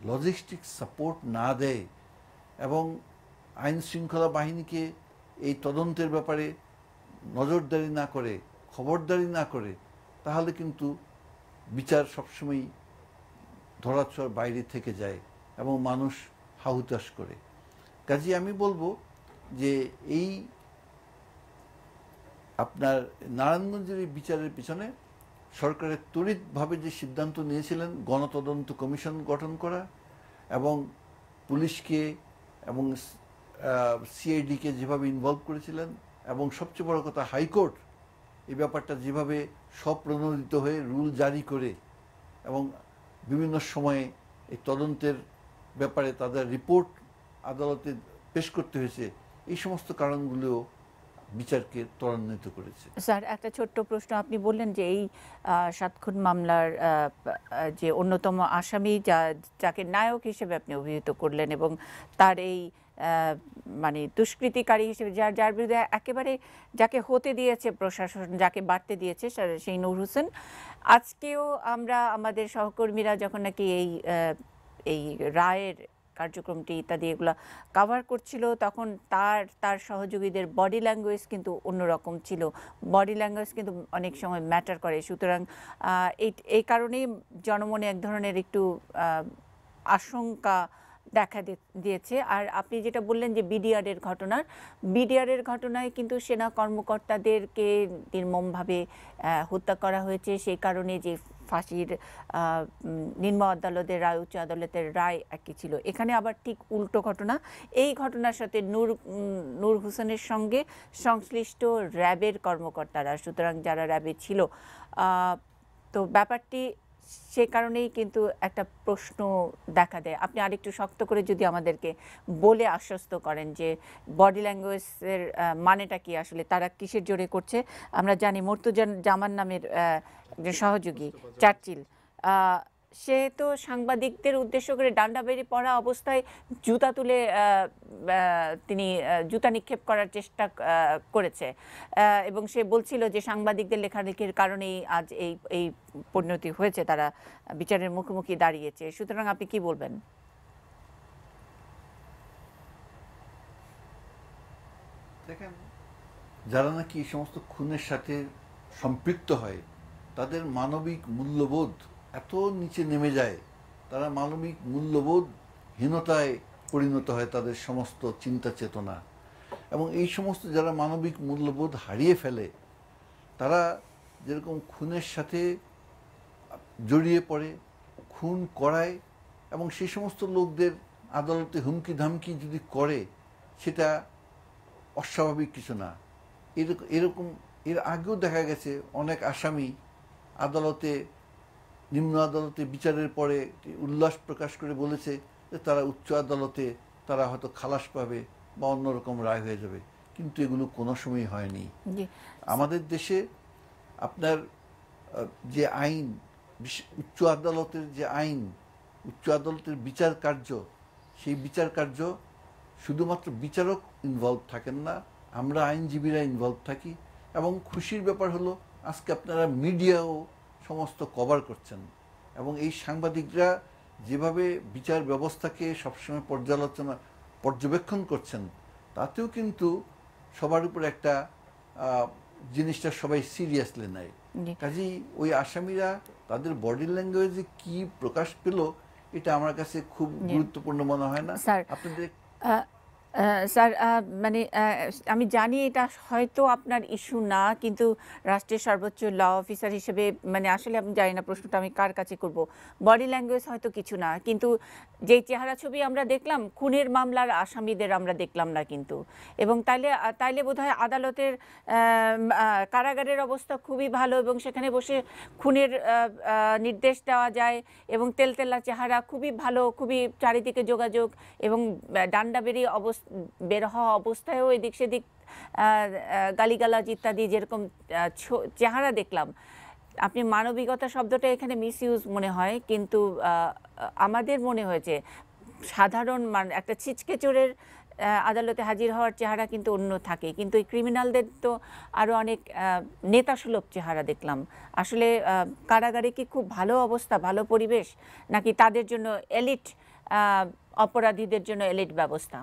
লজিস্টিক সাপোর্ট না দেয় এবং আইন শৃঙ্খলা বাহিনীকে এই তদন্তের ব্যাপারে নজরদারি না করে, খবরদারি না করে, তাহলে কিন্তু বিচার সবসময় ধরাছোঁয়ার বাইরে থেকে যায় এবং মানুষ হাহুতাশ করে। কাজে আমি বলবো যে এই আপনার নারায়ণগঞ্জের এই বিচারের পিছনে সরকারের তড়িৎভাবে যে সিদ্ধান্ত নিয়েছিলেন গণতদন্ত কমিশন গঠন করা এবং পুলিশকে এবং সিআইডিকে যেভাবে ইনভলভ করেছিলেন এবং সবচেয়ে বড় কথা হাইকোর্ট এই ব্যাপারটা যেভাবে স্বপ্রণোদিত হয়ে রুল জারি করে এবং বিভিন্ন সময়ে এই তদন্তের ব্যাপারে তাদের রিপোর্ট আদালতে পেশ করতে হয়েছে, এই সমস্ত কারণগুলো বিচারকে ত্বরান্বিত করেছে। স্যার, একটা ছোট্ট প্রশ্ন, আপনি বললেন যে এই 7 খুন মামলার যে অন্যতম আসামি যাকে নায়ক হিসেবে আপনি অভিহিত করলেন এবং তার এই মানে দুষ্কৃতিকারী হিসেবে যার বিরুদ্ধে একেবারে যাকে হতে দিয়েছে প্রশাসন, যাকে বাড়তে দিয়েছে সেই নূর হোসেন, আজকেও আমরা আমাদের সহকর্মীরা যখন নাকি এই রায়ের কার্যক্রমটি ইত্যাদি এগুলো কাভার করছিল, তখন তার সহযোগীদের বডি ল্যাঙ্গুয়েজ কিন্তু অন্যরকম ছিল। বডি ল্যাঙ্গুয়েজ কিন্তু অনেক সময় ম্যাটার করে। সুতরাং এই কারণেই জনমনে এক ধরনের একটু আশঙ্কা দেখা দিয়েছে। আর আপনি যেটা বললেন যে বিডিআরের ঘটনায় কিন্তু সেনা কর্মকর্তাদেরকে নির্মমভাবে হত্যা করা হয়েছে। সেই কারণে যে ফাঁসির নিম্ন আদালতের রায়, উচ্চ আদালতের রায় একই ছিল। এখানে আবার ঠিক উল্টো ঘটনা। এই ঘটনার সাথে নূর হোসেনের সঙ্গে সংশ্লিষ্ট র্যাবের কর্মকর্তারা, সুতরাং যারা র্যাবে ছিল। তো ব্যাপারটি সে কারণেই কিন্তু একটা প্রশ্ন দেখা দেয়। আপনি আরেকটু শক্ত করে যদি আমাদেরকে বলে আশ্বস্ত করেন যে বডি ল্যাঙ্গুয়েজের মানেটা কি, আসলে তারা কিসের জোরে করছে। আমরা জানি মর্তুজামান নামের যে সহযোগী চার্চিল, সে তো সাংবাদিকদের উদ্দেশ্য করে ডান্ডা বেরি পড়া অবস্থায় জুতা তুলে তিনি জুতা নিক্ষেপ করার চেষ্টা করেছে এবং সে বলছিল যে সাংবাদিকদের লেখালেখির কারণেই আজ এই পরিণতি হয়েছে, তারা বিচারের মুখোমুখি দাঁড়িয়েছে। সুতরাং আপনি কি বলবেন? দেখেন, যারা নাকি এই সমস্ত খুনের সাথে সম্পৃক্ত হয় তাদের মানবিক মূল্যবোধ এত নিচে নেমে যায়, তারা মানবিক মূল্যবোধহীনতায় পরিণত হয় তাদের সমস্ত চিন্তা চেতনা। এবং এই সমস্ত যারা মানবিক মূল্যবোধ হারিয়ে ফেলে তারা যেরকম খুনের সাথে জড়িয়ে পড়ে, খুন করায়, এবং সেই সমস্ত লোকদের আদালতে হুমকি ধামকি যদি করে সেটা অস্বাভাবিক কিছু না। এরকম এর আগেও দেখা গেছে অনেক আসামি আদালতে, নিম্ন আদালতে বিচারের পরে উল্লাস প্রকাশ করে বলেছে যে তারা উচ্চ আদালতে তারা হয়তো খালাস পাবে বা অন্যরকম রায় হয়ে যাবে, কিন্তু এগুলো কোনো সময় হয়নি। আমাদের দেশে আপনার যে আইন, উচ্চ আদালতের যে আইন, উচ্চ আদালতের বিচার কার্য, সেই বিচার কার্য শুধুমাত্র বিচারক ইনভলভ থাকেন না, আমরা আইনজীবীরা ইনভলভ থাকি। এবং খুশির ব্যাপার হলো আজকে আপনারা মিডিয়াও সমস্ত কভার করছেন, এবং এই সাংবাদিকরা যেভাবে বিচার ব্যবস্থাকে সবসময় পর্যবেক্ষণ করছেন, তাতেও কিন্তু সবার উপর একটা জিনিসটা সবাই সিরিয়াসলি নেয়। কাজেই ওই আসামিরা তাদের বডি ল্যাঙ্গুয়েজে কি প্রকাশ পেল এটা আমার কাছে খুব গুরুত্বপূর্ণ মনে হয় না। আপনাদের স্যার, মানে আমি জানি এটা হয়তো আপনার ইস্যু না, কিন্তু রাষ্ট্রের সর্বোচ্চ ল অফিসার হিসেবে মানে আসলে আমি জানি না প্রশ্নটা আমি কার কাছে করব। বডি ল্যাঙ্গুয়েজ হয়তো কিছু না, কিন্তু যেই চেহারা ছবি আমরা দেখলাম, খুনের মামলার আসামিদের আমরা দেখলাম না কিন্তু। এবং তাইলে বোধহয় আদালতের কারাগারের অবস্থা খুবই ভালো এবং সেখানে বসে খুনের নির্দেশ দেওয়া যায় এবং তেলতেলা চেহারা খুবই ভালো, খুবই চারিদিকে যোগাযোগ এবং ডান্ডা বেরিয়ে বের হওয়া অবস্থায়ও এদিক সেদিক গালিগালাজ ইত্যাদি যেরকম চেহারা দেখলাম। আপনি মানবিকতা শব্দটা এখানে মিসইউজ মনে হয়, কিন্তু আমাদের মনে হয়েছে সাধারণ একটা ছিচকে চোরের আদালতে হাজির হওয়ার চেহারা কিন্তু অন্য থাকে, কিন্তু এই ক্রিমিনালদের তো আরও অনেক নেতাসুলভ চেহারা দেখলাম। আসলে কারাগারে কি খুব ভালো অবস্থা, ভালো পরিবেশ, নাকি তাদের জন্য এলিট, অপরাধীদের জন্য এলিট ব্যবস্থা?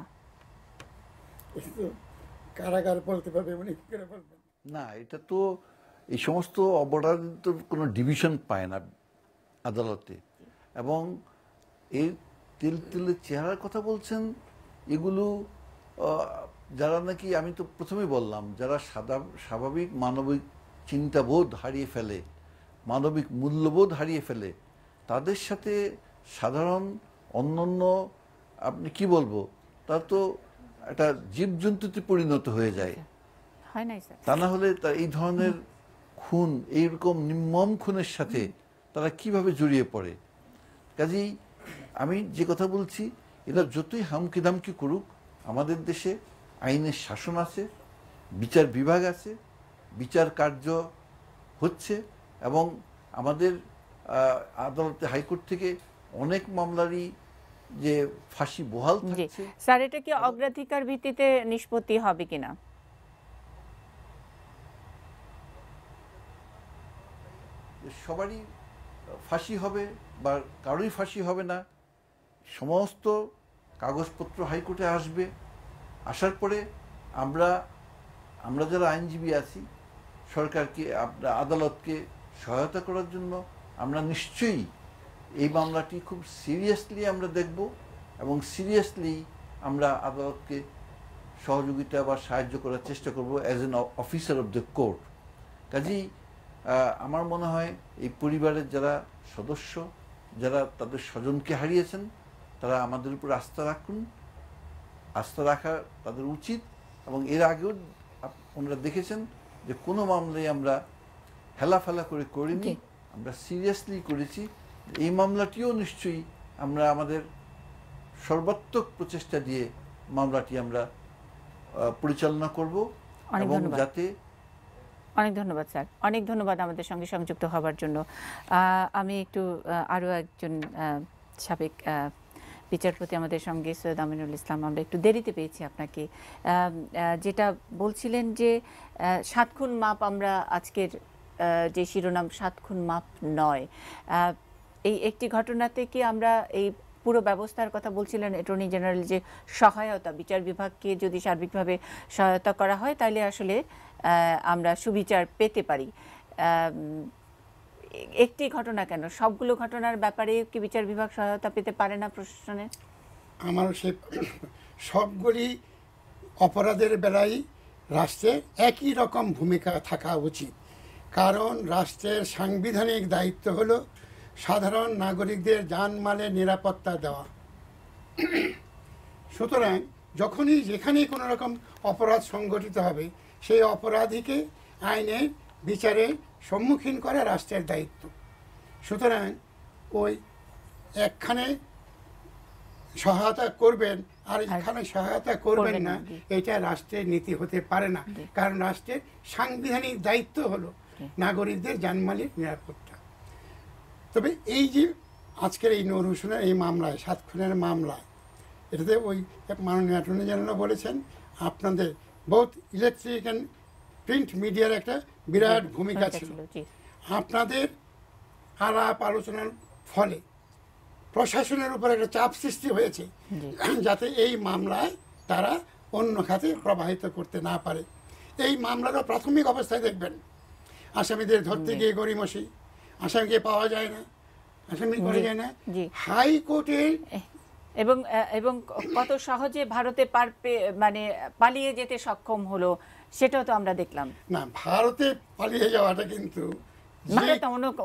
কারাগার বলতে পারবে মানে কি করে বলবেন? না, এটা তো এই সমস্ত অপরাধীর কোনো ডিভিশন পায় না আদালতে। এবং এই তেলের চেহারার কথা বলছেন, এগুলো যারা নাকি, আমি তো প্রথমেই বললাম, যারা স্বাভাবিক মানবিক চিন্তাবোধ হারিয়ে ফেলে, মানবিক মূল্যবোধ হারিয়ে ফেলে, তাদের সাথে সাধারণ অন্যান্য আপনি কি বলবো, তার তো একটা জীবজন্তুতে পরিণত হয়ে যায়, তা না হলে এই ধরনের খুন, এইরকম নির্মম খুনের সাথে তারা কিভাবে জড়িয়ে পড়ে। কাজেই আমি যে কথা বলছি, এরা যতই হামকি দামকি করুক, আমাদের দেশে আইনের শাসন আছে, বিচার বিভাগ আছে, বিচার কার্য হচ্ছে, এবং আমাদের আদালতে হাইকোর্ট থেকে অনেক মামলারই যে ফাঁসি বহাল থাকছে। স্যার, এটা কি অগ্রাধিকার ভিত্তিতে নিষ্পত্তি হবে কিনা? সবারই ফাঁসি হবে বা কারোই ফাঁসি হবে না, সমস্ত কাগজপত্র হাইকোর্টে আসবে, আসার পরে আমরা যারা আইনজীবী আছি সরকারকে, আদালতকে সহায়তা করার জন্য আমরা নিশ্চয়ই এই মামলাটি খুব সিরিয়াসলি আমরা দেখব এবং সিরিয়াসলি আমরা আদালতকে সহযোগিতা বা সাহায্য করার চেষ্টা করব as an officer of the court. কাজেই আমার মনে হয় এই পরিবারের যারা সদস্য, যারা তাদের স্বজনকে হারিয়েছেন, তারা আমাদের উপর আস্থা রাখুন, আস্থা রাখা তাদের উচিত। এবং এর আগেও আপনারা দেখেছেন যে কোনো মামলায় আমরা হেলাফেলা করে করিনি, আমরা সিরিয়াসলি করেছি। এই মামলাটিও নিশ্চয়ই আমরা আমাদের সর্বাত্মক প্রচেষ্টা দিয়ে মামলাটি আমরা পরিচালনা করব এবং যাতে। অনেক ধন্যবাদ স্যার, অনেক ধন্যবাদ আমাদের সঙ্গে সংযুক্ত হওয়ার জন্য। আমি একটু আরও একজন সাবেক বিচারপতি আমাদের সঙ্গে, সৈয়দ আমিনুল ইসলাম, আমরা একটু দেরিতে পেয়েছি আপনাকে। যেটা বলছিলেন যে 7 খুন মাপ, আমরা আজকের যে শিরোনাম 7 খুন মাপ নয়, এই একটি ঘটনাতে কি আমরা এই পুরো ব্যবস্থার কথা বলছিলেন অ্যাটর্নি জেনারেল, যে সহায়তা বিচার বিভাগকে যদি সার্বিকভাবে সহায়তা করা হয় তাহলে আসলে আমরা সুবিচার পেতে পারি। একটি ঘটনা কেন, সবগুলো ঘটনার ব্যাপারে কি বিচার বিভাগ সহায়তা পেতে পারে না প্রশাসনের? আমার সে সবগুলি অপরাধের বেলায় রাষ্ট্রের একই রকম ভূমিকা থাকা উচিত, কারণ রাষ্ট্রের সাংবিধানিক দায়িত্ব হলো সাধারণ নাগরিকদের জানমালের নিরাপত্তা দেওয়া। সুতরাং যখনই যেখানেই কোনো রকম অপরাধ সংগঠিত হবে সেই অপরাধীকে আইনের বিচারের সম্মুখীন করা রাষ্ট্রের দায়িত্ব। সুতরাং ওই একখানে সহায়তা করবেন আর এখানে সহায়তা করবেন না, এটা রাষ্ট্রের নীতি হতে পারে না, কারণ রাষ্ট্রের সাংবিধানিক দায়িত্ব হলো নাগরিকদের জানমালের নিরাপত্তা। তবে এই যে আজকের এই নূর হোসেনের এই মামলায়, 7 খুনের মামলায়, এটাতে ওই মাননীয় অ্যাটর্নি জেনারেল বলেছেন আপনাদের বহুত ইলেকট্রিক অ্যান্ড প্রিন্ট মিডিয়ার একটা বিরাট ভূমিকা ছিল। আপনাদের আলাপ আলোচনার ফলে প্রশাসনের উপর একটা চাপ সৃষ্টি হয়েছে যাতে এই মামলায় তারা অন্য খাতে প্রবাহিত করতে না পারে। এই মামলারও প্রাথমিক অবস্থায় দেখবেন আসামিদের ধরতে গিয়ে গড়িমসি, আসামিকে পাওয়া যায় না, আসামি করা যায় না, হাইকোর্টের এবং এবং কত সহজে ভারতে মানে পালিয়ে যেতে সক্ষম হলো সেটাও তো আমরা দেখলাম। না, ভারতে পালিয়ে যাওয়াটা কিন্তু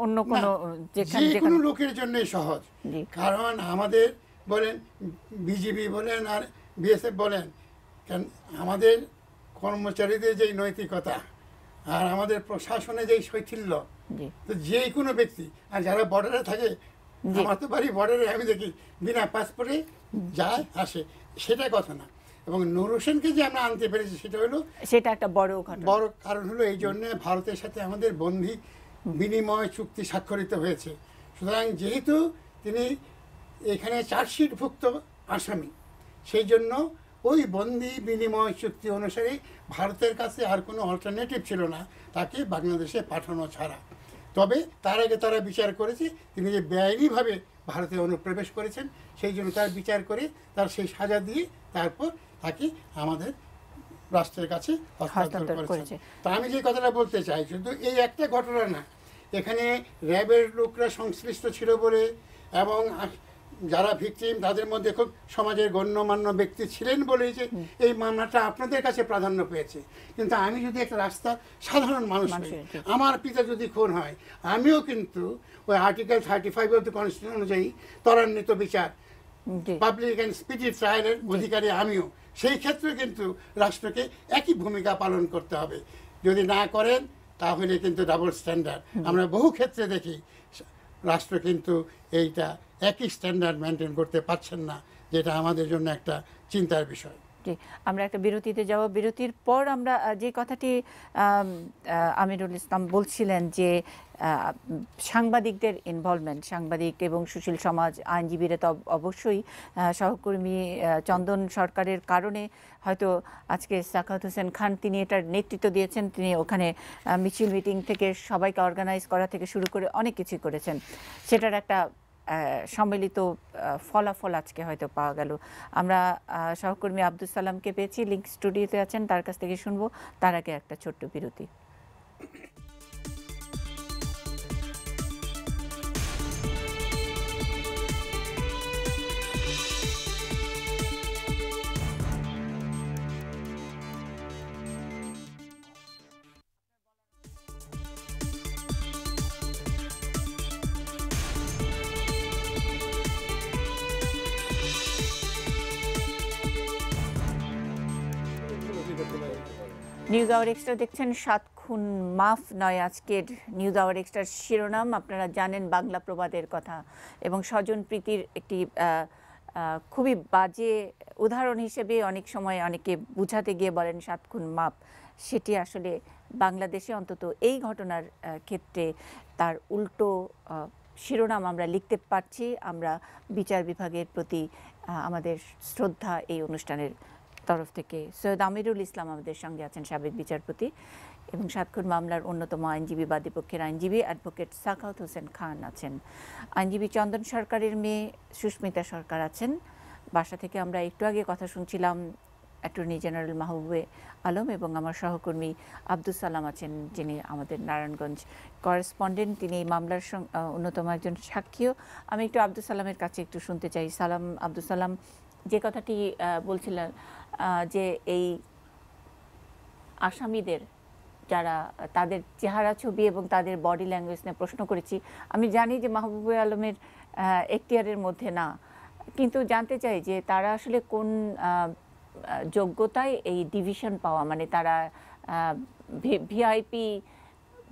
অন্য কোনো যে কোনো লোকের জন্যই সহজ, কারণ আমাদের বলেন বিজিবি বলেন আর বিএসএফ বলেন, কারণ আমাদের কর্মচারীদের যেই নৈতিকতা আর আমাদের প্রশাসনে যেই শৈথিল্য, তো যে কোনো ব্যক্তি, আর যারা বর্ডারে থাকে, আমার তো বাড়ি বর্ডারে, আমি দেখি বিনা পাসপোর্টে যায় আসে, সেটা কথা না। এবং নূর হোসেনকে যে আমরা আনতে পেরেছি সেটা একটা বড় কারণ হলো এই জন্য ভারতের সাথে আমাদের বন্ধি বিনিময় চুক্তি স্বাক্ষরিত হয়েছে। সুতরাং যেহেতু তিনি এখানে চার্জশিটভুক্ত আসামি, সেই জন্য ওই বন্দি বিনিময় চুক্তি অনুসারে ভারতের কাছে আর কোনো অল্টারনেটিভ ছিল না তাকে বাংলাদেশে পাঠানো ছাড়া। তবে তার আগে তারা বিচার করেছে তিনি যে বেআইনিভাবে ভারতে অনুপ্রবেশ করেছেন, সেই জন্য তার বিচার করে তার সেই সাজা দিয়ে তারপর তাকে আমাদের রাষ্ট্রের কাছে হস্তান্তর করেছে। তো আমি যে কথাটা বলতে চাই, শুধু এই একটা ঘটনা না, এখানে র্যাবের লোকরা সংশ্লিষ্ট ছিল বলে এবং যারা ভিকটিম তাদের মধ্যে খুব সমাজের গণ্যমান্য ব্যক্তি ছিলেন বলেই যে এই মামলাটা আপনাদের কাছে প্রাধান্য পেয়েছে। কিন্তু আমি যদি একটা রাস্তার সাধারণ মানুষ হই, আমার পিতা যদি খুন হয়, আমিও কিন্তু ওই আর্টিকেল 35 অফ দ্য কনস্টিটিউশন অনুযায়ী ত্বরান্বিত বিচার, পাবলিক অ্যান্ড স্পিডি ট্রায়ালের অধিকারী আমিও। সেই ক্ষেত্রে কিন্তু রাষ্ট্রকে একই ভূমিকা পালন করতে হবে। যদি না করেন তাহলে কিন্তু ডাবল স্ট্যান্ডার্ড। আমরা বহু ক্ষেত্রে দেখি রাষ্ট্র কিন্তু এইটা একই স্ট্যান্ডার্ড মেনটেন করতে পারছেন না, যেটা আমাদের জন্য একটা চিন্তার বিষয়। আমরা একটা বিরতিতে যাব। বিরতির পর আমরা যে কথাটি আমিরুল ইসলাম বলছিলেন যে সাংবাদিকদের ইনভলভমেন্ট, সাংবাদিক এবং সুশীল সমাজ, আইনজীবীরা তো অবশ্যই সহকর্মী চন্দন সরকারের কারণে হয়তো আজকে সাখাওয়াত হোসেন খান তিনি এটার নেতৃত্ব দিয়েছেন, তিনি ওখানে মিছিল মিটিং থেকে সবাইকে অর্গানাইজ করা থেকে শুরু করে অনেক কিছু করেছেন, সেটার একটা সম্মিলিত ফলাফল আজকে হয়তো পাওয়া গেল। আমরা সহকর্মী আব্দুল সালামকে পেয়েছি, লিংক স্টুডিওতে আছেন, তার কাছ থেকে শুনবো। তার আগে একটা ছোট্ট বিরতি। নিউজ আওয়ার এক্সট্রা দেখছেন। 7 খুন মাফ নয় আজকের নিউজ আওয়ার এক্সট্রার শিরোনাম। আপনারা জানেন বাংলা প্রবাদের কথা এবং স্বজন প্রীতির একটি খুবই বাজে উদাহরণ হিসেবে অনেক সময় অনেকে বুঝাতে গিয়ে বলেন 7 খুন মাফ। সেটি আসলে বাংলাদেশে অন্তত এই ঘটনার ক্ষেত্রে তার উল্টো শিরোনাম আমরা লিখতে পারছি। আমরা বিচার বিভাগের প্রতি আমাদের শ্রদ্ধা এই অনুষ্ঠানের তরফ থেকে। সৈয়দ আমিরুল ইসলাম আমাদের সঙ্গে আছেন, সাবেক বিচারপতি এবং 7 খুন মামলার অন্যতম আইনজীবী, বাদীপক্ষের আইনজীবী অ্যাডভোকেট সাখাওয়াত হোসেন খান আছেন। আইনজীবী চন্দন সরকারের মেয়ে সুস্মিতা সরকার আছেন। বাসা থেকে আমরা একটু আগে কথা শুনছিলাম অ্যাটর্নি জেনারেল মাহবুবে আলম এবং আমার সহকর্মী আব্দুল সালাম আছেন, যিনি আমাদের নারায়ণগঞ্জ করেসপন্ডেন্ট। তিনি এই মামলার অন্যতম একজন সাক্ষীও। আমি একটু আব্দুল সালামের কাছে একটু শুনতে চাই। আব্দুল সালাম, যে কথাটি বলছিলেন যে এই আসামিদের যারা তাদের চেহারা ছবি এবং তাদের বডি ল্যাঙ্গুয়েজ নিয়ে প্রশ্ন করেছি, আমি জানি যে মাহবুবে আলমের এখতিয়ারের মধ্যে না, কিন্তু জানতে চাই যে তারা আসলে কোন যোগ্যতায় এই ডিভিশন পাওয়া, মানে তারা ভিআইপি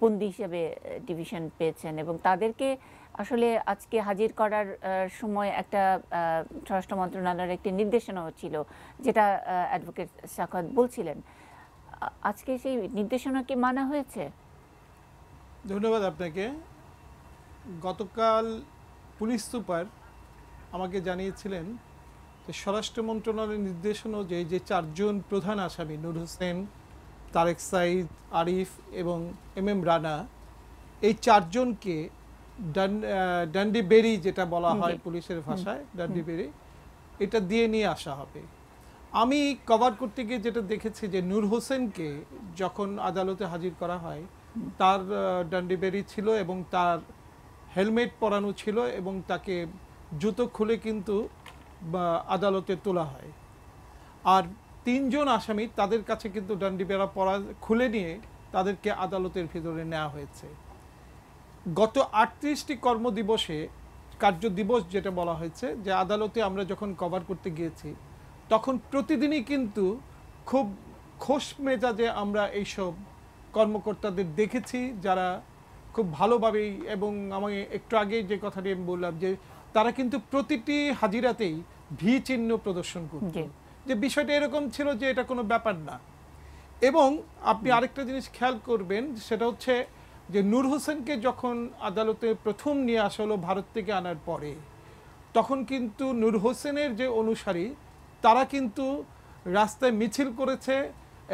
বন্দি হিসেবে ডিভিশন পেয়েছেন এবং তাদেরকে আসলে আজকে হাজির করার সময় একটা স্বরাষ্ট্র মন্ত্রণালয়ের একটি নির্দেশনাও ছিল, যেটা অ্যাডভোকেট সাখাওয়াত বলছিলেন। আজকে সেই নির্দেশনা কি মানা হয়েছে? ধন্যবাদ আপনাকে। গতকাল পুলিশ সুপার আমাকে জানিয়েছিলেন যে স্বরাষ্ট্র মন্ত্রণালয়ের নির্দেশনা অনুযায়ী যে 4 জন প্রধান আসামি নূর হোসেন, তারেক সাঈদ, আরিফ এবং এম রানা, এই 4 জনকে ডান্ডি বেরি, যেটা বলা হয় পুলিশের ভাষায় ডান্ডি বেরি, এটা দিয়ে নিয়ে আসা হবে। আমি কভার করতে গিয়ে যেটা দেখেছি যে নূর হোসেনকে যখন আদালতে হাজির করা হয় তার ডান্ডি বেরি ছিল এবং তার হেলমেট পরানো ছিল এবং তাকে জুতো খুলে কিন্তু আদালতে তোলা হয়। আর 3 জন আসামি, তাদের কাছে কিন্তু ডান্ডি বেড়া পরা খুলে নিয়ে তাদেরকে আদালতের ভিতরে নেওয়া হয়েছে। গত 38টি কর্মদিবসে, কার্যদিবস যেটা বলা হয়েছে, যে আদালতে আমরা যখন কভার করতে গিয়েছি তখন প্রতিদিনই কিন্তু খুব খোশ মেজাজে আমরা এইসব কর্মকর্তাদের দেখেছি, যারা খুব ভালোভাবেই, এবং আমি একটু আগে যে কথাটি আমি বললাম যে তারা কিন্তু প্রতিটি হাজিরাতেই ভি চিহ্ন প্রদর্শন করত, যে বিষয়টা এরকম ছিল যে এটা কোনো ব্যাপার না। এবং আপনি আরেকটা জিনিস খেয়াল করবেন, সেটা হচ্ছে যে নূর হোসেনকে যখন আদালতে প্রথম নিয়ে আসা হলো ভারত থেকে আনার পরে, তখন কিন্তু নূর হোসেনের যে অনুসারী তারা কিন্তু রাস্তায় মিছিল করেছে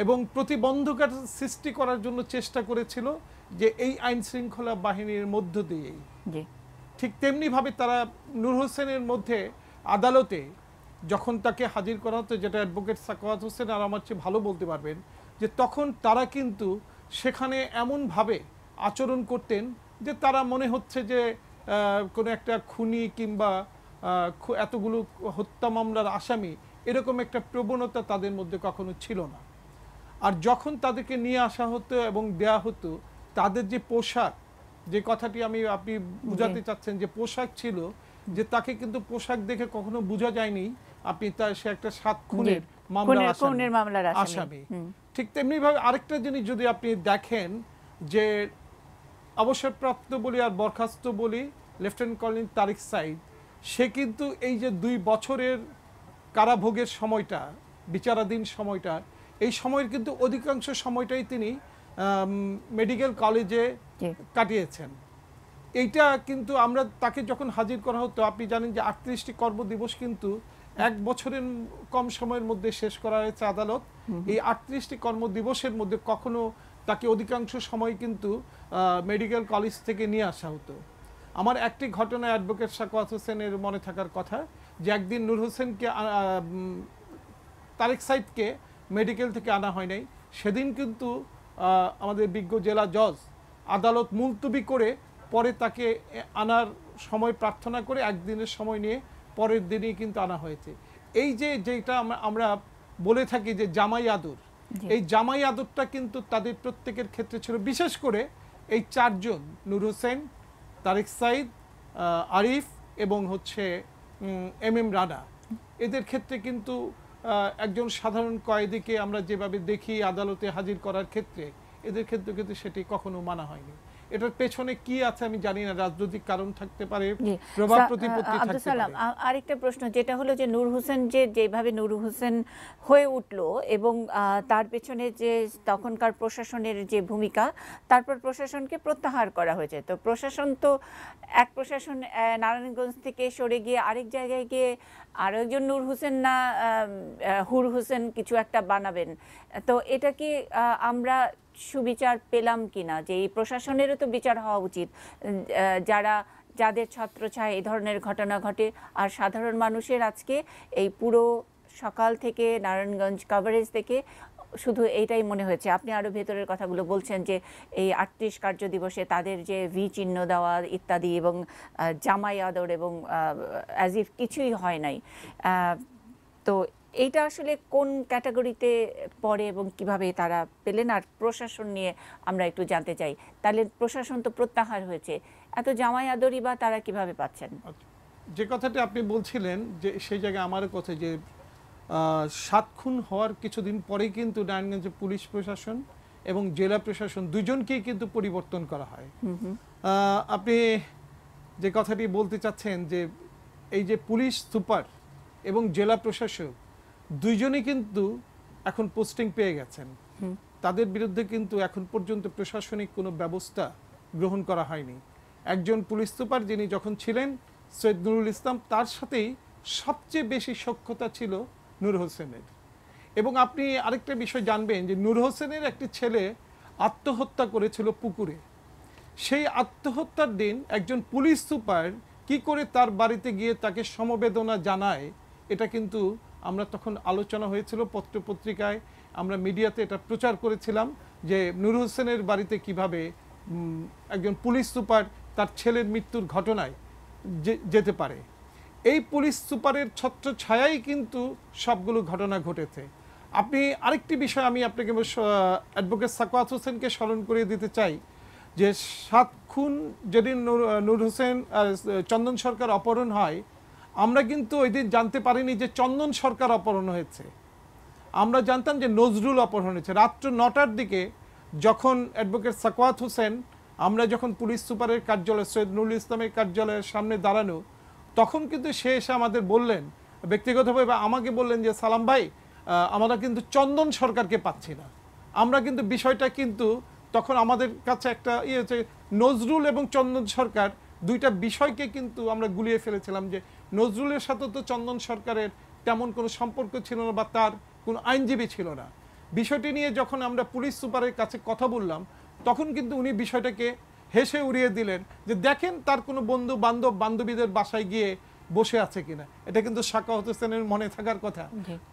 এবং প্রতিবন্ধকতা সৃষ্টি করার জন্য চেষ্টা করেছিল, যে এই আইন শৃঙ্খলা বাহিনীর মধ্য দিয়েই। ঠিক তেমনিভাবে তারা নূর হোসেনের মধ্যে আদালতে যখন তাকে হাজির করা হতো, যেটা অ্যাডভোকেট সাখাওয়াত হোসেন আর আমার চেয়ে ভালো বলতে পারবেন, যে তখন তারা কিন্তু সেখানে এমনভাবে আচরণ করতেন যে তারা মনে হচ্ছে যে কোনো একটা খুনি কিংবা এতগুলো হত্যা মামলার আসামি, এরকম একটা প্রবণতা তাদের মধ্যে কখনো ছিল না। আর যখন তাদেরকে নিয়ে আসা হতো এবং দেয়া হতো, তাদের যে পোশাক, যে কথাটি আপনি বুঝাতে চাচ্ছেন যে পোশাক ছিল, যে তাকে কিন্তু পোশাক দেখে কখনো বোঝা যায়নি সে একটা 7 খুনের মামলার আসামি। ঠিক তেমনি ভাবে আরেকটা জিনিস যদি আপনি দেখেন, যে অবসরপ্রাপ্ত বলি আর বরখাস্ত বলি লেফটেন্যান্ট কর্নেল তারেক সাঈদ, সে কিন্তু এই যে 2 বছরের কারাভোগের সময়টা, বিচারাধীন সময়টা, এই সময়ের কিন্তু অধিকাংশ সময়টাই তিনি মেডিকেল কলেজে কাটিয়েছেন। এইটা কিন্তু আমরা তাকে যখন হাজির করা হতো, আপনি জানেন যে 38টি কর্মদিবস কিন্তু 1 বছরের কম সময়ের মধ্যে শেষ করা হয়েছে আদালত। এই 38টি কর্মদিবসের মধ্যে কখনো তাকে অধিকাংশ সময় কিন্তু মেডিকেল কলেজ থেকে নিয়ে আসা হতো। আমার একটি ঘটনা অ্যাডভোকেট সাখাওয়াত হোসেনের মনে থাকার কথা যে একদিন নূর হোসেনকে তারেক সাইদকে মেডিকেল থেকে আনা হয় নাই, সেদিন কিন্তু আমাদের বিজ্ঞ জেলা জজ আদালত মুলতবি করে পরে তাকে আনার সময় প্রার্থনা করে একদিনের সময় নিয়ে পরের দিনই কিন্তু আনা হয়েছে। এই যেটা আমরা বলে থাকি যে জামাই আদর, এই জামাই আদরটা কিন্তু তাদের প্রত্যেকের ক্ষেত্রে ছিল। বিশেষ করে এই চারজন নূর হোসেন, তারেক সাইদ, আরিফ এবং হচ্ছে এম রানা, এদের ক্ষেত্রে কিন্তু একজন সাধারণ কয়েদিকে আমরা যেভাবে দেখি আদালতে হাজির করার ক্ষেত্রে, এদের ক্ষেত্রে কিন্তু সেটি কখনো মানা হয়নি। এটার পেছনে কি আছে আমি জানি না, রাজনৈতিক কারণ থাকতে পারে, প্রভাব প্রতিপত্তি থাকতে পারে। আরেকটা প্রশ্ন যেটা হলো যে নূর হোসেন যেভাবে নূর হোসেন হয়ে উঠলো এবং তার পেছনে যে তখনকার প্রশাসনের যে ভূমিকা, তারপর প্রশাসনকে প্রত্যাহার করা হয়েছে। তো প্রশাসন তো এক প্রশাসন নারায়ণগঞ্জ থেকে সরে গিয়ে আরেক জায়গায় গিয়ে আরও একজন নূর হোসেন না হুর হোসেন কিছু একটা বানাবেন। তো এটা কি আমরা সুবিচার পেলাম কিনা, যে এই প্রশাসনেরও তো বিচার হওয়া উচিত যাদের ছত্রছায়ায় এই ধরনের ঘটনা ঘটে। আর সাধারণ মানুষের আজকে এই পুরো সকাল থেকে নারায়ণগঞ্জ কভারেজ থেকে শুধু এইটাই মনে হয়েছে। আপনি আরও ভেতরের কথাগুলো বলছেন যে এই ৩৮ কার্য দিবসে তাদের যে ভি চিহ্ন দেওয়া ইত্যাদি এবং জামাই আদর এবং অ্যাজ ইফ কিছুই হয় নাই। তো এইটা আসলে কোন ক্যাটাগরিতে পড়ে এবং কিভাবে তারা পেলেন? আর প্রশাসন নিয়ে আমরা একটু জানতে চাই। তাহলে প্রশাসন তো প্রত্যাহার হয়েছে, এত জামাই আদরই বা তারা কিভাবে পাচ্ছেন? যে কথাটি আপনি বলছিলেন যে সেই জায়গায় আমার কথা যে ৭ খুন হওয়ার কিছুদিন পরেই কিন্তু নারায়ণগঞ্জের পুলিশ প্রশাসন এবং জেলা প্রশাসন দুজনকেই কিন্তু পরিবর্তন করা হয়। আপনি যে কথাটি বলতে চাচ্ছেন যে এই যে পুলিশ সুপার এবং জেলা প্রশাসক দুইজনই কিন্তু এখন পোস্টিং পেয়ে গেছেন, তাদের বিরুদ্ধে কিন্তু এখন পর্যন্ত প্রশাসনিক কোনো ব্যবস্থা গ্রহণ করা হয়নি। একজন পুলিশ সুপার যিনি যখন ছিলেন সৈয়দ নুরুল ইসলাম, তার সাথেই সবচেয়ে বেশি সখ্যতা ছিল নূর হোসেনের। এবং আপনি আরেকটা বিষয় জানবেন যে নূর হোসেনের একটি ছেলে আত্মহত্যা করেছিল পুকুরে। সেই আত্মহত্যার দিন একজন পুলিশ সুপার কি করে তার বাড়িতে গিয়ে তাকে সমবেদনা জানায়, এটা কিন্তু আমরা তখন আলোচনা হয়েছিল পত্রপত্রিকায়, আমরা মিডিয়াতে এটা প্রচার করেছিলাম যে নূর হোসেনের বাড়িতে কিভাবে একজন পুলিশ সুপার তার ছেলের মৃত্যুর ঘটনায় যেতে পারে। এই পুলিশ সুপারের ছত্রছায়াই কিন্তু সবগুলো ঘটনা ঘটেছে। আপনি আরেকটি বিষয় আমি আপনাকে অ্যাডভোকেট সাখাওয়াত হোসেনকে স্মরণ করিয়ে দিতে চাই যে ৭ খুন যেদিন নূর হোসেন চন্দন সরকার অপহরণ হয়, আমরা কিন্তু ওই দিন জানতে পারিনি যে চন্দন সরকার অপহরণ হয়েছে। আমরা জানতাম যে নজরুল অপহরণ হয়েছে। রাত্র ৯টার দিকে যখন অ্যাডভোকেট সাখাওয়াত হোসেন, আমরা যখন পুলিশ সুপারের কার্যালয় সৈয়দ নুরুল ইসলামের কার্যালয়ের সামনে দাঁড়ানো, তখন কিন্তু সে এসে আমাদের বললেন, ব্যক্তিগতভাবে আমাকে বললেন যে সালাম ভাই, আমরা কিন্তু চন্দন সরকারকে পাচ্ছি না। আমরা কিন্তু বিষয়টা কিন্তু তখন আমাদের কাছে একটা হচ্ছে নজরুল এবং চন্দন সরকার দুইটা বিষয়কে কিন্তু আমরা গুলিয়ে ফেলেছিলাম যে নজরুলের সাথে তো চন্দন সরকারের তেমন কোনো সম্পর্ক ছিল না বা তার কোনো আইনজীবী ছিল না। বিষয়টি নিয়ে যখন আমরা পুলিশ সুপারের কাছে কথা বললাম, তখন কিন্তু উনি বিষয়টাকে হেসে উড়িয়ে দিলেন যে দেখেন তার কোনো বন্ধু বান্ধবীদের বাসায় গিয়ে বসে আছে কিনা। এটা কিন্তু সাখাওয়াত হোসেনের মনে থাকার কথা।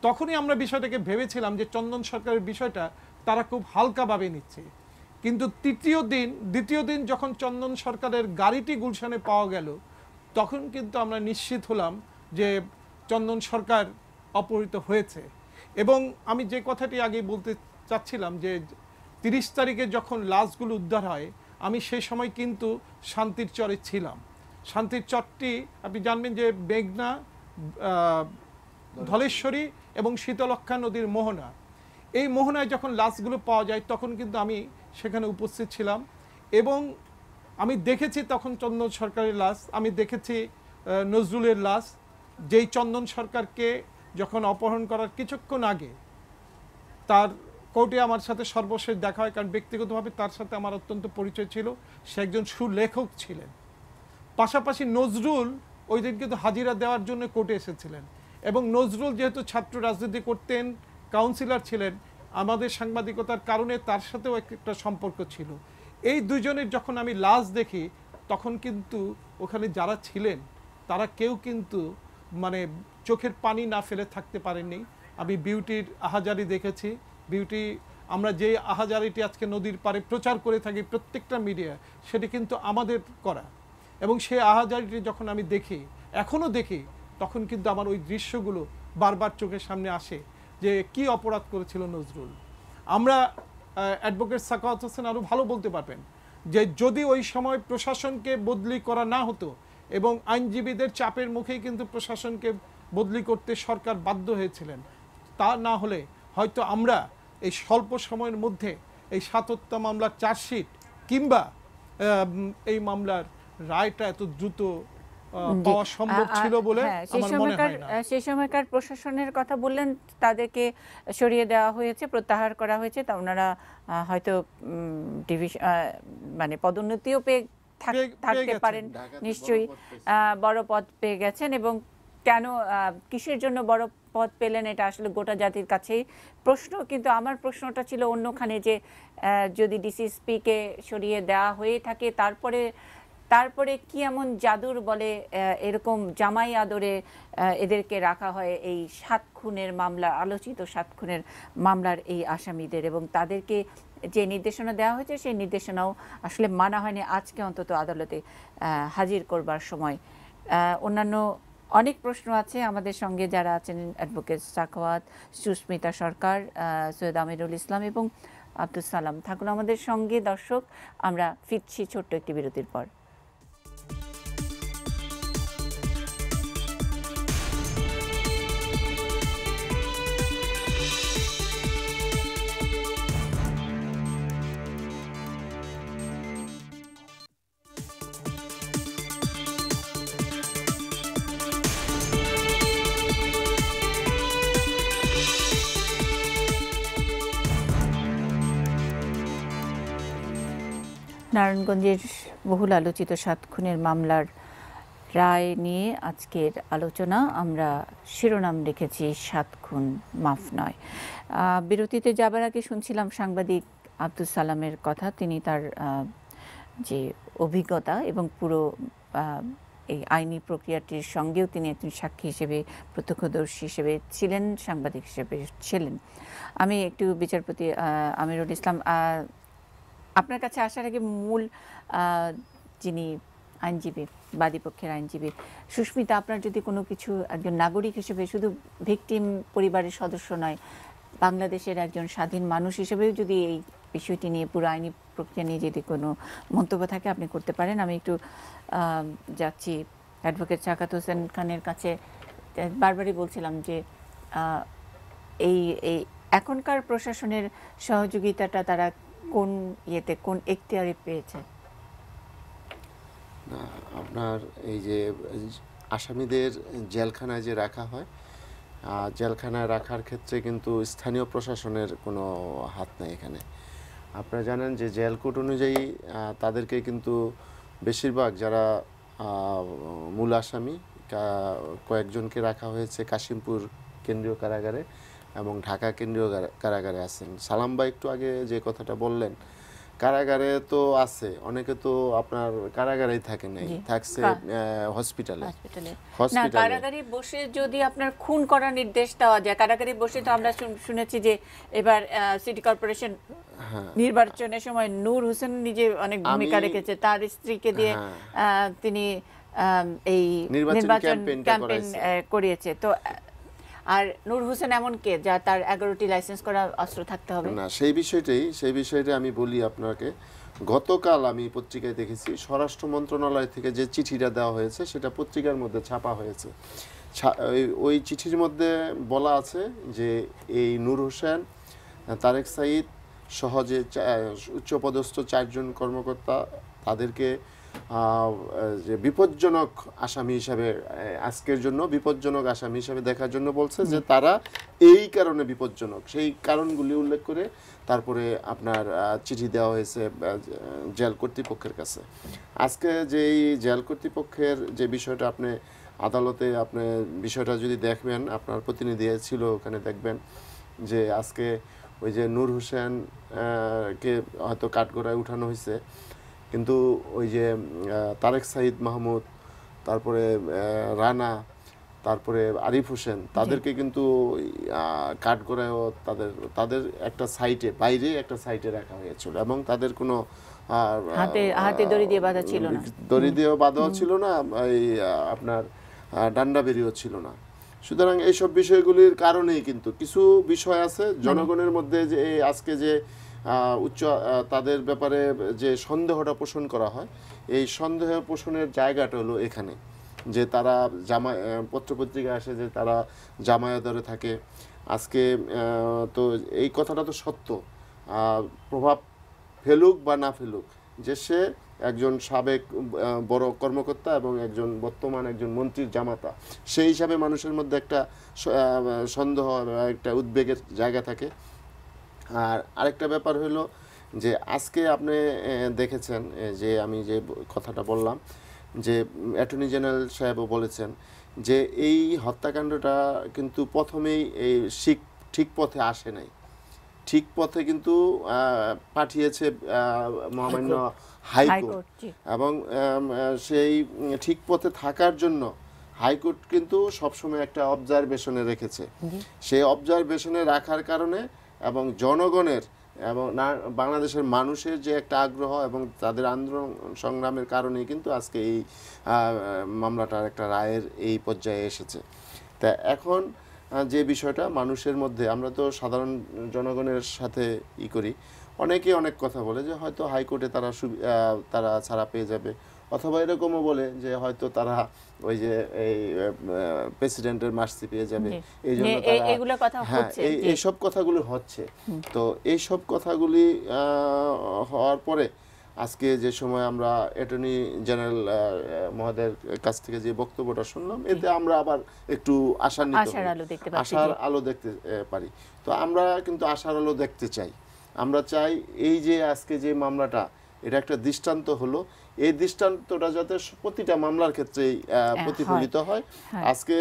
তখনই আমরা বিষয়টাকে ভেবেছিলাম যে চন্দন সরকারের বিষয়টা তারা খুব হালকাভাবে নিচ্ছে। কিন্তু দ্বিতীয় দিন যখন চন্দন সরকারের গাড়িটি গুলশানে পাওয়া গেল, তখন কিন্তু আমরা নিশ্চিত হলাম যে চন্দন সরকার অপহৃত হয়েছে। এবং আমি যে কথাটি আগে বলতে চাচ্ছিলাম যে ৩০ তারিখে যখন লাশগুলো উদ্ধার হয়, আমি সেই সময় কিন্তু শান্তির চরে ছিলাম। শান্তির চরটি আপনি জানবেন যে মেঘনা, ধলেশ্বরী এবং শীতলক্ষা নদীর মোহনা, এই মোহনায় যখন লাশগুলো পাওয়া যায় তখন কিন্তু আমি সেখানে উপস্থিত ছিলাম এবং আমি দেখেছি তখন চন্দন সরকারের লাশ, আমি দেখেছি নজরুলের লাশ। যেই চন্দন সরকারকে যখন অপহরণ করার কিছুক্ষণ আগে তার কোর্টে আমার সাথে সর্বশেষ দেখা হয়, কারণ ব্যক্তিগতভাবে তার সাথে আমার অত্যন্ত পরিচয় ছিল, সে একজন সুলেখক ছিলেন। পাশাপাশি নজরুল ওই দিন কিন্তু হাজিরা দেওয়ার জন্য কোর্টে এসেছিলেন এবং নজরুল যেহেতু ছাত্র রাজনীতি করতেন, কাউন্সিলর ছিলেন, আমাদের সাংবাদিকতার কারণে তার সাথেও একটা সম্পর্ক ছিল। এই দুজনের যখন আমি লাশ দেখি, তখন কিন্তু ওখানে যারা ছিলেন তারা কেউ কিন্তু মানে চোখের পানি না ফেলে থাকতে পারেননি। আমি বিউটির আহাজারি দেখেছি। বিউটি, আমরা যে আহাজারিটি আজকে নদীর পাড়ে প্রচার করে থাকি প্রত্যেকটা মিডিয়া, সেটি কিন্তু আমাদের করা। এবং সেই আহাজারিটি যখন আমি দেখি, এখনও দেখি, তখন কিন্তু আমার ওই দৃশ্যগুলো বারবার চোখের সামনে আসে যে কি অপরাধ করেছিল নজরুল। আমরা অ্যাডভোকেট সাখাওয়াত হোসেন আরও ভালো বলতে পারবেন যে যদি ওই সময় প্রশাসনকে বদলি করা না হতো, এবং আইনজীবীদের চাপের মুখেই কিন্তু প্রশাসনকে বদলি করতে সরকার বাধ্য হয়েছিলেন, তা না হলে হয়তো আমরা এই স্বল্প সময়ের মধ্যে এই ৭ হত্যা মামলার চার্জশিট কিংবা এই মামলার রায়টা এত দ্রুত পাওয়া সম্ভব ছিল বলে আমার মনে হয় না। সেই সময়কার প্রশাসনের কথা বললেন, তাদেরকে সরিয়ে দেওয়া হয়েছে, প্রত্যাহার করা হয়েছে, তা ওনারা হয়তো মানে পদোন্নতিও পেয়ে থাকতে পারেন, নিশ্চয়ই বড় পদ পেয়ে গেছেন। এবং কেন, কিসের জন্য বড় পদ পেলেন, এটা আসলে গোটা জাতির কাছেই প্রশ্ন। কিন্তু আমার প্রশ্নটা ছিল অন্যখানে, যে যদি ডিসিএসপিকে সরিয়ে দেওয়া হয়ে থাকে, তারপরে কি এমন জাদুর বলে এরকম জামাই আদরে এদেরকে রাখা হয় এই ৭ খুনের মামলা, আলোচিত ৭ খুনের মামলার এই আসামিদের, এবং তাদেরকে যে নির্দেশনা দেওয়া হয়েছে সেই নির্দেশনাও আসলে মানা হয়নি আজকে অন্তত আদালতে হাজির করবার সময়। অন্যান্য অনেক প্রশ্ন আছে। আমাদের সঙ্গে যারা আছেন অ্যাডভোকেট সাখাওয়াত, সুস্মিতা সরকার, সৈয়দ আমিরুল ইসলাম এবং আব্দুল সালাম থাকুন আমাদের সঙ্গে। দর্শক, আমরা ফিরছি ছোট্ট একটি বিরতির পর। নারায়ণগঞ্জের বহুল আলোচিত ৭ খুনের মামলার রায় নিয়ে আজকের আলোচনা। আমরা শিরোনাম রেখেছি ৭ খুন মাফ নয়। বিরতিতে যাবার আগে শুনছিলাম সাংবাদিক আব্দুল সালামের কথা। তিনি তার যে অভিজ্ঞতা এবং পুরো এই আইনি প্রক্রিয়াটির সঙ্গেও তিনি একজন সাক্ষী হিসেবে, প্রত্যক্ষদর্শী হিসেবে ছিলেন, সাংবাদিক হিসেবে ছিলেন। আমি একটু বিচারপতি আমিরুল ইসলাম, আপনার কাছে আসার আগে মূল যিনি আইনজীবী, বাদীপক্ষের আইনজীবী সুস্মিতা, আপনার যদি কোনো কিছু একজন নাগরিক হিসেবে, শুধু ভিকটিম পরিবারের সদস্য নয়, বাংলাদেশের একজন স্বাধীন মানুষ হিসেবেও যদি এই বিষয়টি নিয়ে, পুরো আইনি প্রক্রিয়া নিয়ে যদি কোনো মন্তব্য থাকে আপনি করতে পারেন। আমি একটু যাচ্ছি অ্যাডভোকেট সাখাওয়াত হোসেন খানের কাছে। বারবারই বলছিলাম যে এই এখনকার প্রশাসনের সহযোগিতাটা তারা কোন ইয়েতে, কোন এখতিয়ারে পেয়েছে? না, আপনার এই যে আসামিদের জেলখানায় যে রাখা হয়, জেলখানায় রাখার ক্ষেত্রে কিন্তু স্থানীয় প্রশাসনের কোনো হাত নেই এখানে। আপনারা জানেন যে জেল কোড অনুযায়ী তাদেরকে কিন্তু বেশিরভাগ যারা মূল আসামি, কয়েকজনকে রাখা হয়েছে কাশিমপুর কেন্দ্রীয় কারাগারে এবং ঢাকা কেন্দ্রীয় কারাগারে আছেন। সালাম ভাই একটু আগে যে কথাটা বললেন, কারাগারে তো আছে, অনেকে তো আপনার কারাগারেই থাকে নাই, থাকছে হসপিটালে। না, কারাগারে বসে যদি আপনার খুন করার নির্দেশ দেওয়া যায়, কারাগারে বসে তো আমরা শুনেছি যে এবার সিটি কর্পোরেশন নির্বাচনের সময় নূর হোসেন নিজে অনেক ভূমিকা রেখেছে, তার স্ত্রীকে দিয়ে তিনি এই নির্বাচন ক্যাম্পেইন করিয়েছে। তো আর নূর হোসেন এমন কে যা তার 11টি লাইসেন্স করা অস্ত্র থাকতে হবে না? সেই বিষয়টা আমি বলি আপনাকে। গতকাল আমি পত্রিকায় দেখেছি, স্বরাষ্ট্র মন্ত্রণালয় থেকে যে চিঠিটা দেওয়া হয়েছে সেটা পত্রিকার মধ্যে ছাপা হয়েছে। ওই চিঠির মধ্যে বলা আছে যে এই নূর হোসেন, তারেক সাঈদ সহ যে উচ্চপদস্থ 4 জন কর্মকর্তা, তাদেরকে যে বিপজ্জনক আসামি হিসাবে, আজকের জন্য বিপজ্জনক আসামি হিসাবে দেখার জন্য বলছে, যে তারা এই কারণে বিপজ্জনক, সেই কারণগুলি উল্লেখ করে তারপরে আপনার চিঠি দেওয়া হয়েছে জেল কর্তৃপক্ষের কাছে। আজকে যে এই জেল কর্তৃপক্ষের যে বিষয়টা, আপনি আদালতে আপনি বিষয়টা যদি দেখবেন, আপনার প্রতিনিধি ছিল ওখানে, দেখবেন যে আজকে ওই যে নূর হোসেন কে হয়তো কাঠগড়ায় উঠানো হয়েছে, কিন্তু ওই যে তারেক সাইদ মাহমুদ, তারপরে রানা, তারপরে আরিফ হোসেন, তাদেরকে কিন্তু কাঠগড়ায়ও তাদের একটা সাইটে, বাইরে একটা সাইটে রাখা হয়েছিল এবং তাদের কোনো হাতে দড়ি দিয়ে বাঁধা ছিল না, দড়ি দিয়ে বাঁধাও ছিল না, এই আপনার ডান্ডা বেরিয়েও ছিল না। সুতরাং এইসব বিষয়গুলির কারণেই কিন্তু কিছু বিষয় আছে জনগণের মধ্যে যে আজকে যে তাদের ব্যাপারে যে সন্দেহটা পোষণ করা হয়, এই সন্দেহ পোষণের জায়গাটা হলো এখানে, যে তারা পত্রপত্রিকা আসে যে তারা জামায়াতে থাকে। আজকে তো এই কথাটা তো সত্য, প্রভাব ফেলুক বা না ফেলুক, যে সে একজন সাবেক বড় কর্মকর্তা এবং একজন বর্তমান একজন মন্ত্রীর জামাতা, সেই হিসাবে মানুষের মধ্যে একটা সন্দেহ, একটা উদ্বেগের জায়গা থাকে। আর আরেকটা ব্যাপার হলো যে আজকে আপনি দেখেছেন যে আমি যে কথাটা বললাম, যে অ্যাটর্নি জেনারেল সাহেবও বলেছেন যে এই হত্যাকাণ্ডটা কিন্তু প্রথমেই এই ঠিক পথে আসে নাই, ঠিক পথে কিন্তু পাঠিয়েছে মহামান্য হাইকোর্ট, এবং সেই ঠিক পথে থাকার জন্য হাইকোর্ট কিন্তু সবসময় একটা অবজারভেশনে রেখেছে। সেই অবজারভেশনে রাখার কারণে এবং জনগণের এবং বাংলাদেশের মানুষের যে একটা আগ্রহ এবং তাদের আন্দোলন সংগ্রামের কারণেই কিন্তু আজকে এই মামলাটার একটা রায়ের এই পর্যায়ে এসেছে। তা এখন যে বিষয়টা মানুষের মধ্যে, আমরা তো সাধারণ জনগণের সাথে করি, অনেকে অনেক কথা বলে যে হয়তো হাইকোর্টে তারা ছাড়া পেয়ে যাবে, অথবা এরকমও বলে যে হয়তো তারা ওই যে এই প্রেসিডেন্টের মার্সি পেয়ে যাবে, এই জন্য এইসব কথাগুলি হচ্ছে। তো এইসব কথাগুলি হওয়ার পরে আজকে যে সময় আমরা অ্যাটর্নি জেনারেল মহোদয়ের কাছ থেকে যে বক্তব্যটা শুনলাম, এতে আমরা আবার একটু আশার আলো দেখতে পারি। তো আমরা কিন্তু আশার আলো দেখতে চাই। আমরা চাই এই যে আজকে যে মামলাটা, এটা একটা দৃষ্টান্ত হলো, এই দৃষ্টান্তটা যাতে প্রতিটা মামলার ক্ষেত্রেই প্রতিফলিত হয়। আজকে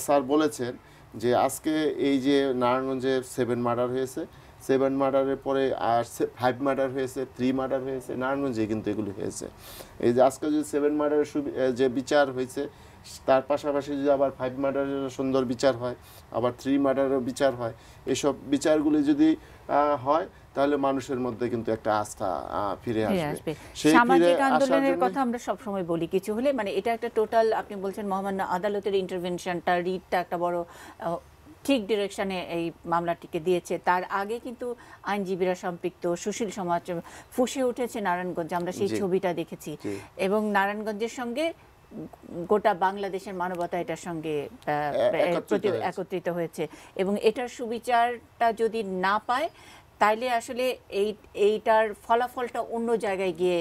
স্যার বলেছেন যে আজকে এই যে নারায়ণগঞ্জে 7 মার্ডার হয়েছে, 7 মার্ডারের পরে আর 5 মার্ডার হয়েছে, 3 মার্ডার হয়েছে, নারায়ণগঞ্জে কিন্তু এগুলি হয়েছে। এই যে আজকে যদি 7 মার্ডারের যে বিচার হয়েছে, তার পাশাপাশি যদি আবার 5 মার্ডারের সুন্দর বিচার হয়, আবার 3 মার্ডারের বিচার হয়, এসব বিচারগুলি যদি হয় তাহলে মানুষের মধ্যে কিন্তু একটা আস্থা ফিরে আসবে। সামাজিক আন্দোলনের কথা আমরা সব সময় বলি, কিছু হলে মানে এটা একটা টোটাল, আপনি বলছেন মহামান্য আদালতের ইন্টারভেনশনটা, রিটটা একটা বড় ঠিক ডিরেকশনে এই মামলাটিকে দিয়েছে। তার আগে কিন্তু আইনজীবীরা সম্পৃক্ত, সুশীল সমাজ ফুঁসে উঠেছে নারায়ণগঞ্জে, আমরা সেই ছবিটা দেখেছি। এবং নারায়ণগঞ্জের সঙ্গে গোটা বাংলাদেশের মানবতা এটার সঙ্গে একত্রিত হয়েছে, এবং এটার সুবিচারটা যদি না পায় তাইলে আসলে এইটার ফলাফলটা অন্য জায়গায় গিয়ে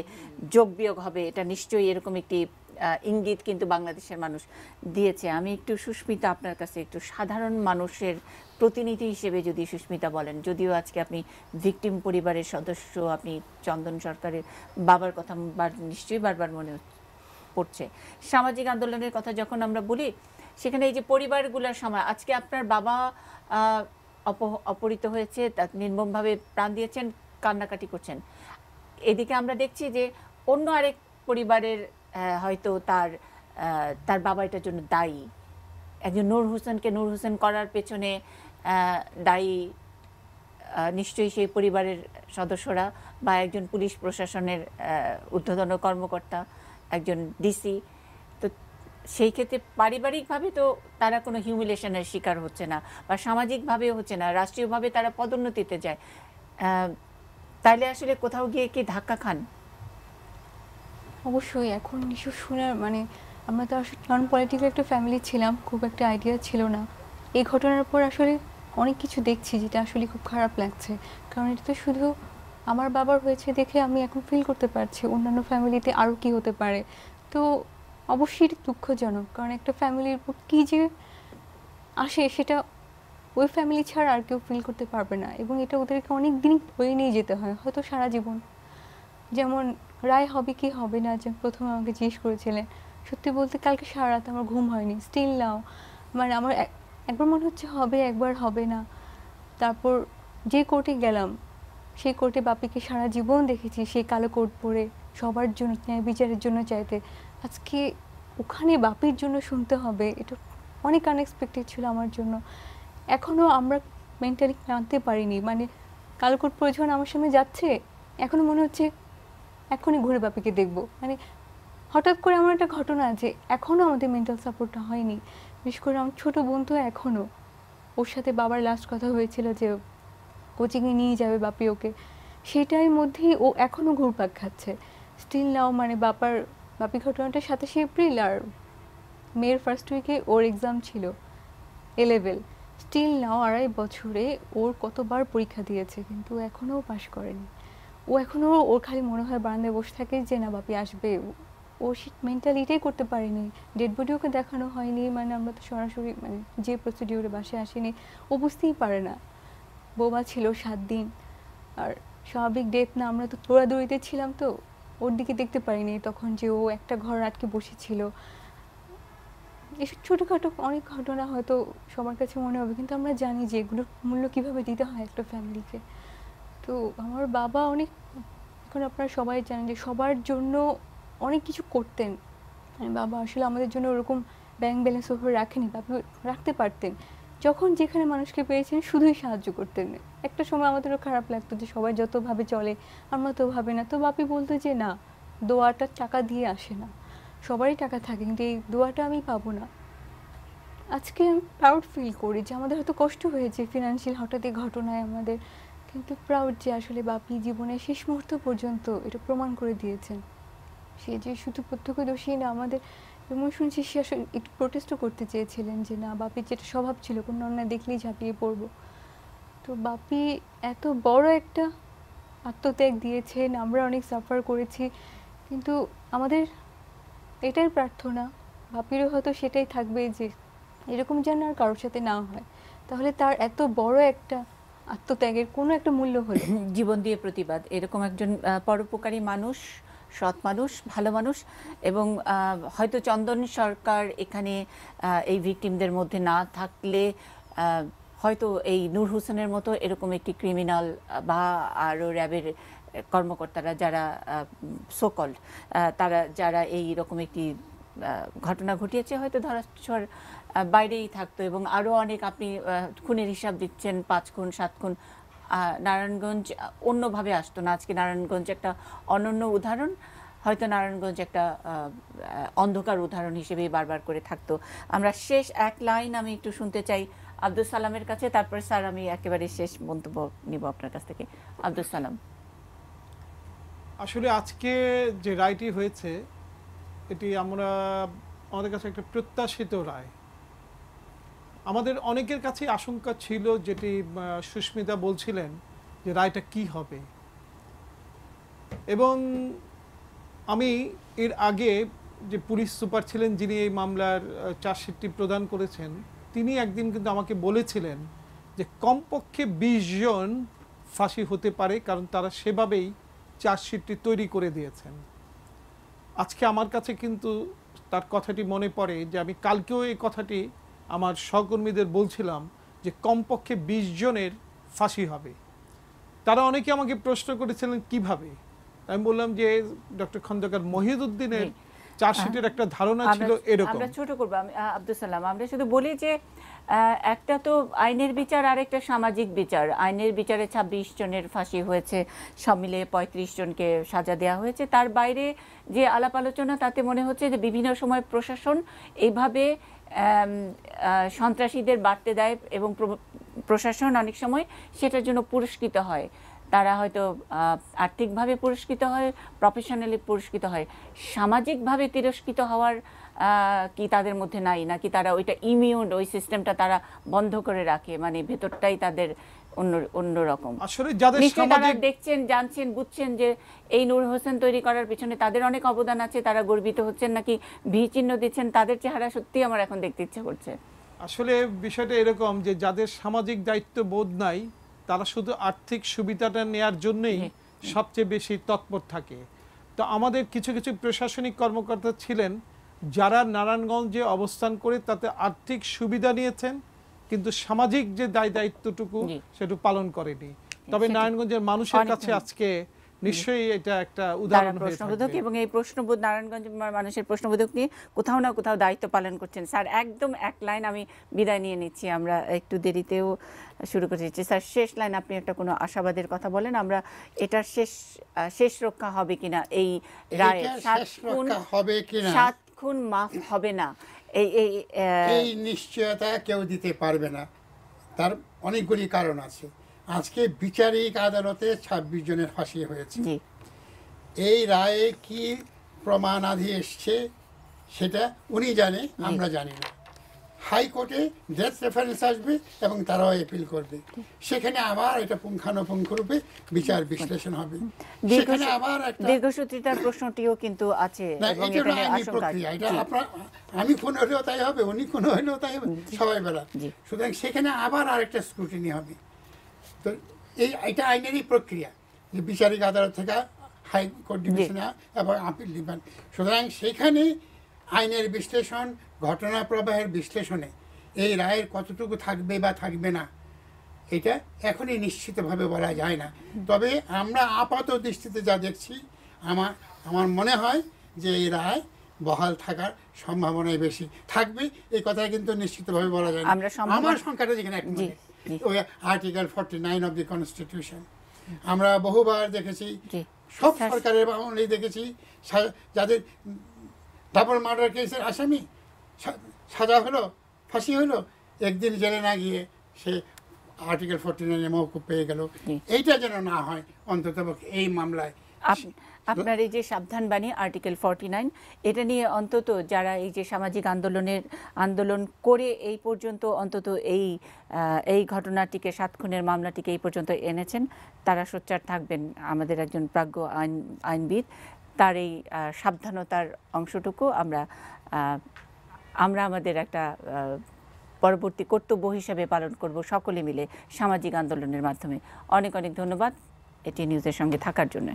যোগ বিয়োগ হবে। এটা নিশ্চয়ই এরকম একটি ইঙ্গিত কিন্তু বাংলাদেশের মানুষ দিয়েছে। আমি একটু সুস্মিতা আপনার কাছে একটু সাধারণ মানুষের প্রতিনিধি হিসেবে যদি সুস্মিতা বলেন, যদিও আজকে আপনি ভিকটিম পরিবারের সদস্য, আপনি চন্দন সরকারের বাবার কথা নিশ্চয়ই বারবার মনে পড়ছে। সামাজিক আন্দোলনের কথা যখন আমরা বলি, সেখানে এই যে পরিবারগুলোর সময়, আজকে আপনার বাবা অপহৃত হয়েছে, নির্মমভাবে প্রাণ দিয়েছেন, কান্নাকাটি করছেন। এদিকে আমরা দেখছি যে অন্য আরেক পরিবারের হয়তো তার বাবা এটার জন্য দায়ী, একজন নূর হোসেনকে নূর হোসেন করার পেছনে দায়ী নিশ্চয়ই সেই পরিবারের সদস্যরা বা একজন পুলিশ প্রশাসনের ঊর্ধ্বতন কর্মকর্তা, একজন ডিসি। তো সেই ক্ষেত্রে পারিবারিকভাবে তো তারা কোনো হিউমিলেশনের শিকার হচ্ছে না, বা সামাজিকভাবেও হচ্ছে না, রাষ্ট্রীয়ভাবে তারা পদোন্নতিতে যায়, তাইলে আসলে কোথাও গিয়ে কি ধাক্কা খান? অবশ্যই। এখন কিছু শোনার মানে আমরা তো আসলে নন পলিটিক্যাল একটা ফ্যামিলি ছিলাম, খুব একটা আইডিয়া ছিল না। এই ঘটনার পর আসলে অনেক কিছু দেখছি যেটা আসলে খুব খারাপ লাগছে, কারণ এটা তো শুধু আমার বাবার হয়েছে দেখে আমি এখন ফিল করতে পারছি অন্যান্য ফ্যামিলিতে আরও কি হতে পারে। তো অবশ্যই এটা দুঃখজনক, কারণ একটা ফ্যামিলির উপর কী যে আসে সেটা ওই ফ্যামিলি ছাড়া আর কেউ ফিল করতে পারবে না, এবং এটা ওদেরকে অনেক দিন বয়ে নিয়ে যেতে হয়, হয়তো সারা জীবন। যেমন রায় হবে কি হবে না, যে প্রথমে আমাকে জিজ্ঞেস করেছিলেন, সত্যি বলতে কালকে সারা রাত আমার ঘুম হয়নি, স্টিল নাও মানে আমার একবার মনে হচ্ছে হবে, একবার হবে না। তারপর যে কোর্টে গেলাম, সেই কোর্টে বাপিকে সারা জীবন দেখেছি, সেই কালো কোট পরে সবার জন্য ন্যায় বিচারের জন্য চাইতে, আজকে ওখানে বাপির জন্য শুনতে হবে, এটা অনেক আনএক্সপেক্টেড ছিল আমার জন্য। এখনও আমরা মেন্টালি মানতে পারিনি, মানে কালকোট পরিজন আমার সামনে যাচ্ছে, এখনও মনে হচ্ছে এখনই ঘুরে বাপিকে দেখবো। মানে হঠাৎ করে এমন একটা ঘটনা আছে, এখনও আমাদের মেন্টাল সাপোর্টটা হয়নি। বিশেষ করে আমার ছোটো বোন তো এখনও, ওর সাথে বাবার লাস্ট কথা হয়েছিল যে কোচিংয়ে নিয়ে যাবে বাপি ওকে, সেটার মধ্যেই ও এখনও ঘুরপাক খাচ্ছে স্টিল নাও। মানে বাপি ঘটনাটা 27 এপ্রিল, আর মেয়ের ফার্স্ট উইকে ওর এক্সাম ছিল A-level, স্টিল নাও 2.5 বছরে ওর কতবার পরীক্ষা দিয়েছে কিন্তু এখনও পাশ করেনি। ও এখনও, ওর খালি মনে হয় বারান্দায় বসে থাকে যে না বাপি আসবে। ও মেন্টালি এটাই করতে পারেনি, ডেড বডি ওকে দেখানো হয়নি, মানে আমরা তো সরাসরি মানে যে প্রসিডিউরে বাসায় আসেনি, ও বুঝতেই পারে না। বোমা ছিল 7 দিন, আর স্বাভাবিক ডেথ না, আমরা তো দৌড়াদৌড়িতে ছিলাম, তো ওর দিকে দেখতে পারিনি তখন যে ও একটা ঘর আটকে বসেছিল। এসব ছোটোখাটো অনেক ঘটনা হয়তো সবার কাছে মনে হবে, কিন্তু আমরা জানি যে এগুলোর মূল্য কীভাবে দিতে হয় একটা ফ্যামিলিকে। তো আমার বাবা অনেক, এখন আপনারা সবাই জানেন যে সবার জন্য অনেক কিছু করতেন। বাবা আসলে আমাদের জন্য ওরকম ব্যাংক ব্যালেন্স ওভাবে রাখেনি, বাবা রাখতে পারতেন, যখন যেখানে মানুষকে পেয়েছেন শুধুই সাহায্য করতেন। একটা সময় আমাদেরও খারাপ লাগতো যে সবাই যতভাবে চলে আমরা তো ভাবে না, তো বাপি বলতো যে না, দোয়াটা টাকা দিয়ে আসে না, সবারই টাকা থাকে কিন্তু এই দোয়াটা আমি পাবো না। আজকে আমি প্রাউড ফিল করি যে আমাদের হয়তো কষ্ট হয়েছে ফিনান্সিয়াল হঠাৎ এই ঘটনায় আমাদের, কিন্তু প্রাউড যে আসলে বাপি জীবনের শেষ মুহূর্ত পর্যন্ত এটা প্রমাণ করে দিয়েছেন। সে যে শুধু প্রত্যক্ষদর্শী না, আমাদের এমন শুনছি সে আসলে একটু প্রোটেস্টও করতে চেয়েছিলেন যে না, বাপির যেটা স্বভাব ছিল কোনো অন্যায় দেখলেই ঝাঁপিয়ে পড়বো। তো বাপি এত বড় একটা আত্মত্যাগ দিয়েছেন, আমরা অনেক সাফার করেছি, কিন্তু আমাদের এটাই প্রার্থনা, বাপিরও হয়তো সেটাই থাকবে যে এরকম যেন আর কারোর সাথে না হয়। তাহলে তার এত বড় একটা আত্মত্যাগের কোনো একটা মূল্য হলো। জীবন দিয়ে প্রতিবাদ, এরকম একজন পরোপকারী মানুষ, সৎ মানুষ, ভালো মানুষ, এবং হয়তো চন্দন সরকার এখানে এই ভিকটিমদের মধ্যে না থাকলে হয়তো এই নূর হোসেনের মতো এরকম একটি ক্রিমিনাল বা আরও র্যাবের কর্মকর্তারা যারা সোকল্ড, তারা যারা এই রকম একটি ঘটনা ঘটিয়েছে হয়তো ধরাছোঁয়ার বাইরেই থাকতো, এবং আরও অনেক, আপনি খুনের হিসাব দিচ্ছেন 5 খুন 7 খুন, নারায়ণগঞ্জ অন্যভাবে আসতো না। আজকে নারায়ণগঞ্জ একটা অনন্য উদাহরণ, হয়তো নারায়ণগঞ্জ একটা অন্ধকার উদাহরণ হিসেবেই বারবার করে থাকতো। আমরা শেষ এক লাইন আমি একটু শুনতে চাই আব্দুল সালামের কাছে, তারপর স্যার আমি একেবারে শেষ মন্তব্য নিব আপনার কাছ থেকে। আব্দুল সালাম, আসলে আজকে যে রায়টি হয়েছে এটি আমাদের কাছে একটা প্রত্যাশিত রায়। আমাদের অনেকের কাছে আশঙ্কা ছিল, যেটি সুস্মিতা বলছিলেন যে রায়টা কি হবে, এবং আমি এর আগে যে পুলিশ সুপার ছিলেন যিনি এই মামলার চার্জশিটটি প্রদান করেছেন, তিনি একদিন কিন্তু আমাকে বলেছিলেন যে কমপক্ষে 20 জন ফাঁসি হতে পারে, কারণ তারা সেভাবেই চার্জশিটটি তৈরি করে দিয়েছেন। আজকে আমার কাছে কিন্তু তার কথাটি মনে পড়ে যে আমি কালকেও এই কথাটি আমার সহকর্মীদের বলছিলাম যে কমপক্ষে 20 জনের ফাঁসি হবে। তারা অনেকে আমাকে প্রশ্ন করেছিলেন কিভাবে, আমি বললাম যে ডক্টর খন্দকার মহিউদ্দিনের চার্জশিটের একটা ধারণা ছিল এরকম। আমরা ছোট করব আব্দুল সালাম, আমরা শুধু বলি যে একটা তো আইনের বিচার আর একটা সামাজিক বিচার। আইনের বিচারে 26 জনের ফাঁসি হয়েছে, সব মিলে 35 জনকে সাজা দেওয়া হয়েছে। তার বাইরে যে আলাপ আলোচনা, তাতে মনে হচ্ছে যে বিভিন্ন সময় প্রশাসন এইভাবে সন্ত্রাসীদের বাড়তে দেয়, এবং প্রশাসন অনেক সময় সেটার জন্য পুরস্কৃত হয়। তারা হয়তো আর্থিকভাবে পুরস্কৃত হয়, প্রফেশনালি পুরস্কৃত হয়, সামাজিকভাবে তিরস্কৃত হওয়ার কি তাদের মধ্যে নাই, নাকি তারা ওইটা ইমিউন, ওই সিস্টেমটা তারা বন্ধ করে রাখে, মানে ভেতরটাই তাদের অন্যরকম। আসলে যাদের তারা দেখছেন, জানছেন, বুঝছেন যে এই নূর হোসেন তৈরি করার পিছনে তাদের অনেক অবদান আছে, তারা গর্বিত হচ্ছেন, নাকি ভি চিহ্ন দিচ্ছেন, তাদের চেহারা সত্যি আমার এখন দেখতে ইচ্ছে করছে। আসলে বিষয়টা এরকম যে যাদের সামাজিক দায়িত্ব বোধ নাই, তারা শুধু আর্থিক সুবিধাটা নেয়ার জন্যই সবচেয়ে বেশি তৎপর থাকে। তো আমাদের কিছু কিছু প্রশাসনিক কর্মকর্তা ছিলেন যারা নারায়ণগঞ্জে অবস্থান করে তাতে আর্থিক সুবিধা নিয়েছেন, কিন্তু সামাজিক যে দায় দায়িত্বটুকু সেটু পালন করেনি। তবে নারায়ণগঞ্জের মানুষের কাছে আজকে নিশ্চয়ই এটা একটা তারা উদাহরণ হয়ে প্রশ্নবোধক থাকবে। এবং এই প্রশ্নবোধ নারায়ণগঞ্জ মানুষের প্রশ্নবোধক নিয়ে কোথাও না কোথাও দায়িত্ব পালন করছেন। স্যার একদম এক লাইন, আমি বিদায় নিয়ে নিচ্ছি, আমরা একটু দেরিতেও শুরু করছি। স্যার শেষ লাইন, আপনি একটা কোনো আশাবাদের কথা বলেন, আমরা এটার শেষ রক্ষা হবে কিনা এই রায়, শেষ রক্ষা হবে কিনা 7 খুন মাফ হবে না, এই নিশ্চয়তা কেউ দিতে পারবে না। তার অনেকগুলি কারণ আছে। আজকে বিচারিক আদালতে 26 জনের ফাঁসি হয়েছে। এই রায়ে কি প্রমাণাধি এসছে সেটা উনি জানে, আমরা জানি না। হাইকোর্টে ডেথ রেফারেন্স আসবে এবং তারাও এপিল করবে, সেখানে আবার এটা পুঙ্খানুপুঙ্খরূপে বিচার বিশ্লেষণ হবে। সেখানে আবার একটা দীর্ঘসূত্রিতার প্রশ্নটিও কিন্তু আছে এবং এটা নিয়ে আশঙ্কা আছে। এটা আপনার আমি খুন হলেও তাই হবে, উনি খুন হলেও তাই হবে, সবাই বেলা। সুতরাং সেখানে আবার আরেকটা স্ক্রুটিনি হবে। তো এটা আইনেরই প্রক্রিয়া যে বিচারিক আদালত থেকে হাইকোর্ট ডিভিশনে এবং আপিল দিবেন। সুতরাং সেখানে আইনের বিশ্লেষণ, ঘটনা প্রবাহের বিশ্লেষণে এই রায়ের কতটুকু থাকবে বা থাকবে না এটা এখনই নিশ্চিতভাবে বলা যায় না। তবে আমরা আপাত দৃষ্টিতে যা দেখছি, আমার মনে হয় যে এই রায় বহাল থাকার সম্ভাবনাই বেশি থাকবে। এই কথা কিন্তু নিশ্চিতভাবে বলা যায় না। আমার সংখ্যাটা যেখানে ওই আর্টিকেল 49 অফ দি কনস্টিটিউশন আমরা বহুবার দেখেছি, সব সরকারের আমলেই দেখেছি, যাদের ডাবল মার্ডার কেসের আসামি সাজা হলো, ফাঁসি হলো, একদিন জেলে না গিয়ে সে আর্টিকেল 49 মওকুফ পেয়ে গেল। এইটা যেন না হয় অন্তত এই মামলায়। আপনার এই যে সাবধান বাণী আর্টিকেল 49, এটা নিয়ে অন্তত যারা এই যে সামাজিক আন্দোলন করে এই পর্যন্ত অন্তত এই ঘটনাটিকে, 7 খুনের মামলাটিকে এই পর্যন্ত এনেছেন, তারা সোচ্চার থাকবেন। আমাদের একজন প্রাজ্ঞ আইনবিদ, তার এই সাবধানতার অংশটুকু আমরা আমাদের একটা পরবর্তী কর্তব্য হিসেবে পালন করব সকলে মিলে সামাজিক আন্দোলনের মাধ্যমে। অনেক অনেক ধন্যবাদ এটি নিউজের সঙ্গে থাকার জন্য।